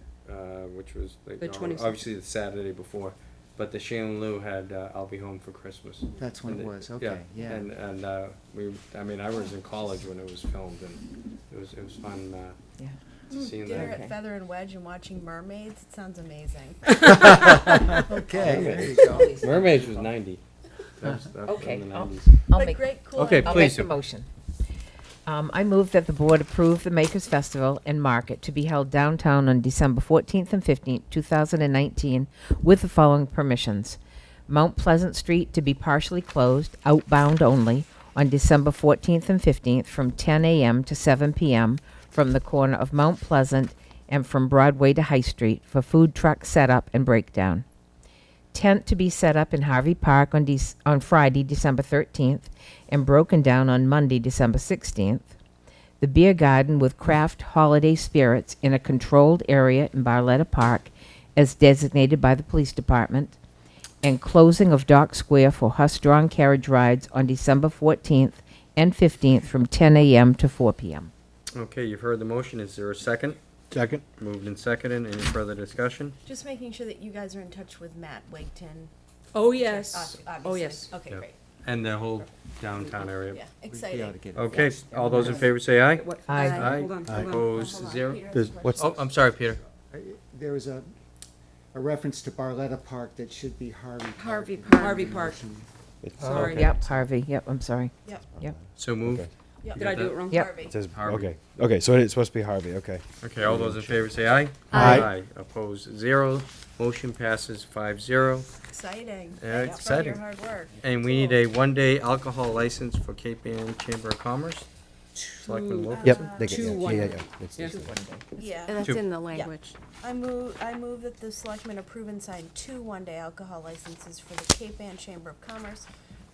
A: which was
Q: The 26th.
A: obviously the Saturday before, but the Shane Lou had I'll Be Home for Christmas.
P: That's when
A: And
P: it was, okay, yeah.
A: And I was in college when it was filmed, and it was fun
G: Yeah.
A: seeing
C: Dinner
A: that.
C: at Feather and Wedge and watching mermaids. It sounds amazing.
P: Okay, there you go.
A: Mermaids was 90. That was
G: Okay,
A: from the
G: I'll-
A: 90s.
G: I'll
C: But
G: make,
C: great, cool.
A: Okay,
C: idea.
G: I'll
A: please
G: make the
A: do.
G: motion. I move that the board approve the Makers Festival and Market to be held downtown on December 14th and 15th, 2019, with the following permissions. Mount Pleasant Street to be partially closed, outbound only, on December 14th and 15th from 10 a.m. to 7 p.m. from the corner of Mount Pleasant and from Broadway to High Street for food truck setup and breakdown. Tent to be set up in Harvey Park on Friday, December 13th, and broken down on Monday, December 16th. The beer garden with craft holiday spirits in a controlled area in Barletta Park as designated by the police department. And closing of Dock Square for horse-drawn carriage rides on December 14th and 15th from 10 a.m. to 4 p.m.
A: Okay, you've heard the motion. Is there a second?
N: Second.
A: Moved and seconded. Any further discussion?
C: Just making sure that you guys are in touch with Matt Wigton.
Q: Oh, yes.
C: Obviously.
Q: Oh, yes.
C: Okay,
A: Yeah.
C: great.
A: And the whole downtown area.
C: Yeah, exciting.
A: Okay, all those in favor say aye.
G: Aye.
A: Aye.
Q: Hold on, hold on.
A: Opposed,
C: Hold on,
A: zero.
C: Peter.
N: There's-
F: What's,
A: Oh, I'm sorry, Peter.
P: There was a reference to Barletta Park that should be Harvey Park.
Q: Harvey Park. Harvey Park. Sorry.
A: Okay.
G: Yep, Harvey. Yep, I'm sorry.
C: Yep.
A: So moved.
F: Okay.
C: Yep.
Q: Did I do it wrong?
G: Yep.
C: Harvey.
F: it says,
A: Harvey.
F: okay, okay, so it's supposed to be Harvey, okay.
A: Okay, all those in favor say aye.
N: Aye.
A: Opposed, zero. Motion passes 5-0.
C: Exciting.
A: Yeah,
C: Thanks
A: exciting.
C: for your hard work.
A: And we need a one-day alcohol license for Cape Ann Chamber of Commerce. Selectman Wilkerson?
F: Yep, they get,
Q: Two
F: yeah,
Q: one.
F: yeah, yeah. It's-
Q: Yes.
C: Yeah.
D: That's
A: Two.
D: in the language.
C: I move that the selectmen approve and sign 2 one-day alcohol licenses for the Cape Ann Chamber of Commerce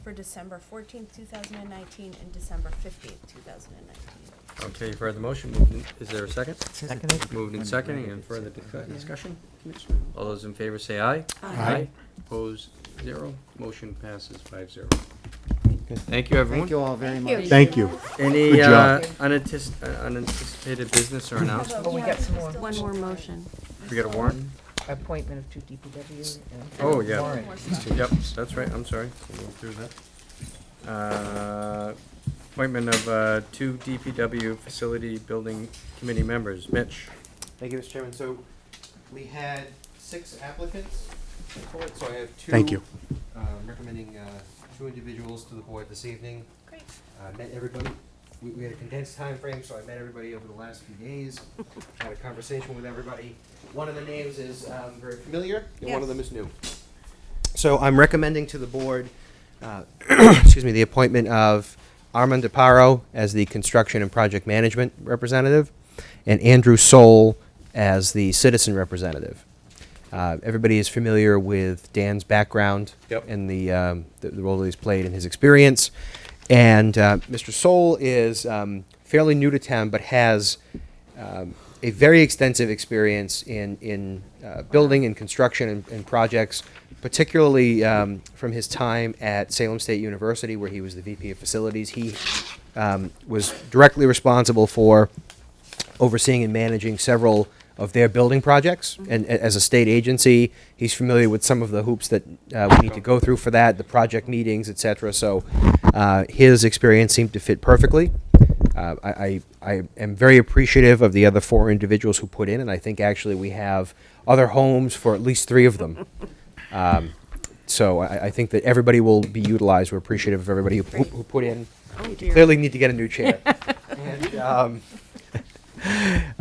C: for December 14th, 2019 and December 15th, 2019.
A: Okay, you've heard the motion. Moved in- Is there a second?
G: Seconded.
A: Moved and seconding. And further discussion? All those in favor say aye.
N: Aye.
A: Opposed, zero. Motion passes 5-0. Thank you, everyone.
P: Thank you all very much.
N: Thank you.
A: Any
N: Good job.
A: unanticipated business or announcement?
G: Oh, we got some more.
D: One more motion.
A: We got a warrant?
G: Appointment of 2 DPW.
A: Oh, yeah.
G: Warrant.
A: Yep, that's right, I'm sorry. We'll go through that. Appointment of 2 DPW Facility Building Committee members. Mitch?
F: Thank you, Mr. Chairman. So we had 6 applicants for it, so I have 2.
N: Thank you.
F: Recommending 2 individuals to the board this evening.
C: Great.
F: Met everybody. We had a condensed time frame, so I met everybody over the last few days. Had a conversation with everybody. One of the names is very familiar, and one of them is new. So I'm recommending to the board, excuse me, the appointment of Armand DeParo as the Construction and Project Management Representative, and Andrew Soul as the Citizen Representative. Everybody is familiar with Dan's background and the role that he's played in his experience. And Mr. Soul is fairly new to town, but has a very extensive experience in building and construction and projects, particularly from his time at Salem State University, where he was the VP of Facilities. He was directly responsible for overseeing and managing several of their building projects. And as a state agency, he's familiar with some of the hoops that we need to go through for that, the project meetings, et cetera. So his experience seemed to fit perfectly. I am very appreciative of the other 4 individuals who put in, and I think actually we have other homes for at least 3 of them. So I think that everybody will be utilized. We're appreciative of everybody who put in.
D: Oh,
F: You
D: dear.
F: clearly need to get a new chair. And,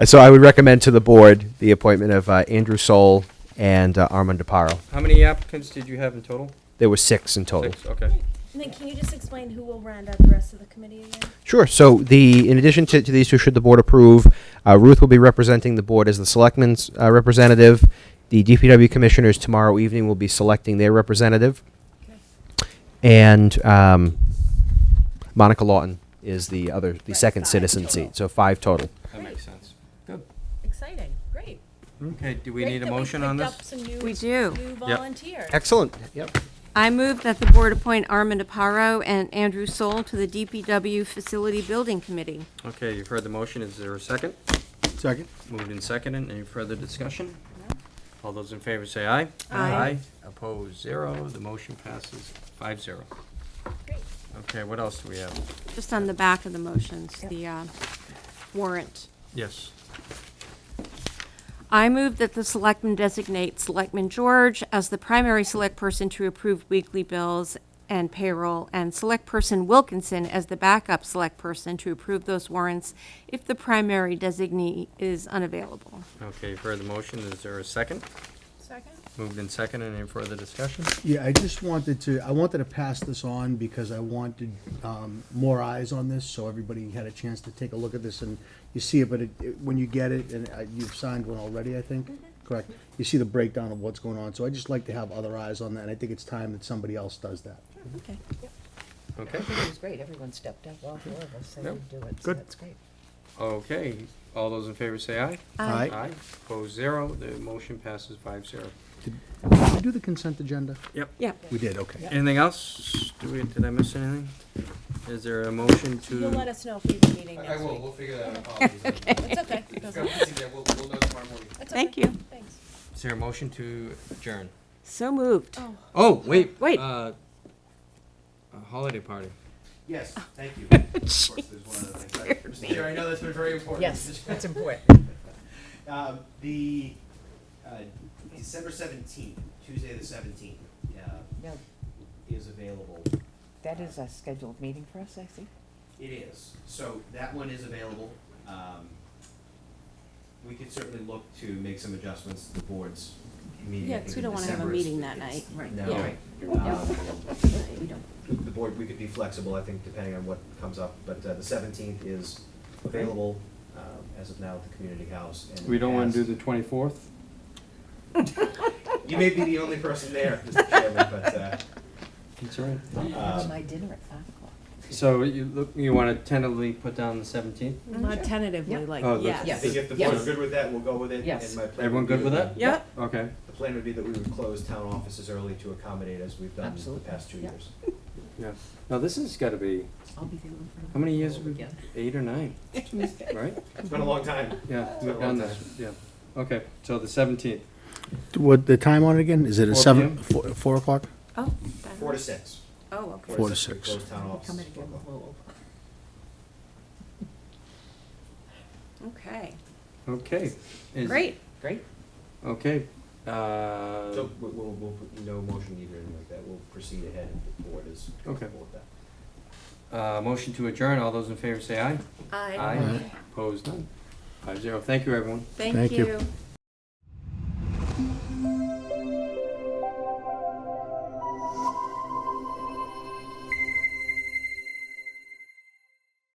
F: so I would recommend to the board the appointment of Andrew Soul and Armand DeParo.
A: How many applicants did you have in total?
F: There were 6 in total.
A: 6, okay.
C: And then can you just explain who will round out the rest of the committee again?
F: Sure. So in addition to these 2, should the board approve, Ruth will be representing the board as the selectman's representative. The DPW commissioners tomorrow evening will be selecting their representative.
C: Okay.
F: And Monica Lawton is the second
C: 5
F: citizen
C: total.
F: seat. So 5 total.
A: That makes sense. Good.
C: Exciting, great.
A: Okay, do we
C: Great
A: need a
C: that
A: motion on
C: picked
A: this?
C: up some new-
D: We do.
C: New volunteers.
F: Excellent. Yep.
D: I move that the board appoint Armand DeParo and Andrew Soul to the DPW Facility Building Committee.
A: Okay, you've heard the motion. Is there a second?
N: Second.
A: Moved and seconded. Any further discussion? All those in favor say aye.
D: Aye.
A: Opposed, 0. The motion passes 5-0.
C: Great.
A: Okay, what else do we have?
D: Just on the back of the motions, the warrant.
A: Yes.
D: I move that the selectmen designate Selectman George as the primary select person to approve weekly bills and payroll, and Select Person Wilkinson as the backup Select Person to approve those warrants if the primary designee is unavailable.
A: Okay, you've heard the motion. Is there a second?
C: Second?
A: Moved in second. Any further discussion?
N: Yeah, I wanted to pass this on because I wanted more eyes on this, so everybody had a chance to take a look at this, and you see it, but when you get it, and you've signed one already, I think, correct? You see the breakdown of what's going on, so I just like to have other eyes on that, and I think it's time that somebody else does that.
G: Okay.
A: Okay.
G: I think it was great. Everyone stepped up. All four of us said
A: Yep.
G: we'd do it. So
N: Good.
G: that's great.
A: Okay, all those in favor say aye.
N: Aye.
A: Aye, opposed 0. The motion passes 5-0.
N: Did we do the consent agenda?
D: Yeah.
N: We did, okay.
A: Anything else? Did I miss anything? Is there a motion
C: You'll
A: to?
C: let us know if you have a meeting next week.
F: we'll figure that out.
C: It's okay.
F: We'll know tomorrow morning.
C: It's
D: Thank
C: okay.
D: you.
C: Thanks.
A: Is there a motion to adjourn?
D: So moved.
A: Oh, wait.
D: Wait.
A: A holiday party.
F: Yes, thank you. Of course, there's one other thing. Mr. Chair, I know that's been very important.
G: Yes, that's important.
F: The December 17th, Tuesday the 17th,
G: No,
F: is available.
G: that is a scheduled meeting for us, I see.
F: It is. So that one is available. We could certainly look to make some adjustments to the board's meeting.
C: Yeah,
F: I
C: 'cause
F: think
C: we
F: in
C: don't wanna have a
F: December.
C: meeting that night.
G: Right.
F: No.
C: Yeah.
G: Right.
F: We don't. The board, we could be flexible, I think, depending on what comes up, but the 17th is available as of now at the community house. And
A: We don't want to
F: has-
A: do the 24th?
F: You may be the only person there, Mr. Chairman, but
A: That's all right.
G: I'm having my dinner at 5 o'clock.
A: So you want to tentatively put down the 17th?
C: Not tentatively,
G: Yep.
C: like,
A: Oh, the-
C: yes.
F: I think if the
G: Yes.
F: board's good with that, we'll go with it.
G: Yes.
F: And my plan
A: Everyone
F: would be
A: good with that?
D: Yeah.
A: Okay.
F: The plan would be that we would close town offices early to accommodate as we've done the
G: Absolutely.
F: past 2
G: Yep.
F: years.
A: Yeah. Now, this has got to be,
G: I'll be there in front of
A: how many
G: the
A: years
G: wall
A: have we,
G: again.
A: 8 or 9, right?
F: It's been a long time.
A: Yeah,
F: It's been
A: we've
F: a long
A: done this,
F: time.
A: yeah. Okay, so the 17th.
N: What, the time on it again? Is it a
A: 4
N: 7,
A: p.m.?
N: 4 o'clock?
D: Oh.
F: 4 to 6.
D: Oh, okay.
N: 4 to
F: we
N: 6.
F: Close town
G: Come
F: offices.
G: in again, we'll
D: Okay.
A: Okay. Is-
D: Great.
G: Great.
A: Okay.
F: So we'll put no motion either, anything like that. We'll proceed ahead if the board is
A: Okay.
F: comfortable with that.
A: Motion to adjourn. All those in favor say aye.
D: Aye.
A: Aye. Opposed, none. 5-0. Thank you, everyone.
N: Thank
D: Thank
N: you.
D: you.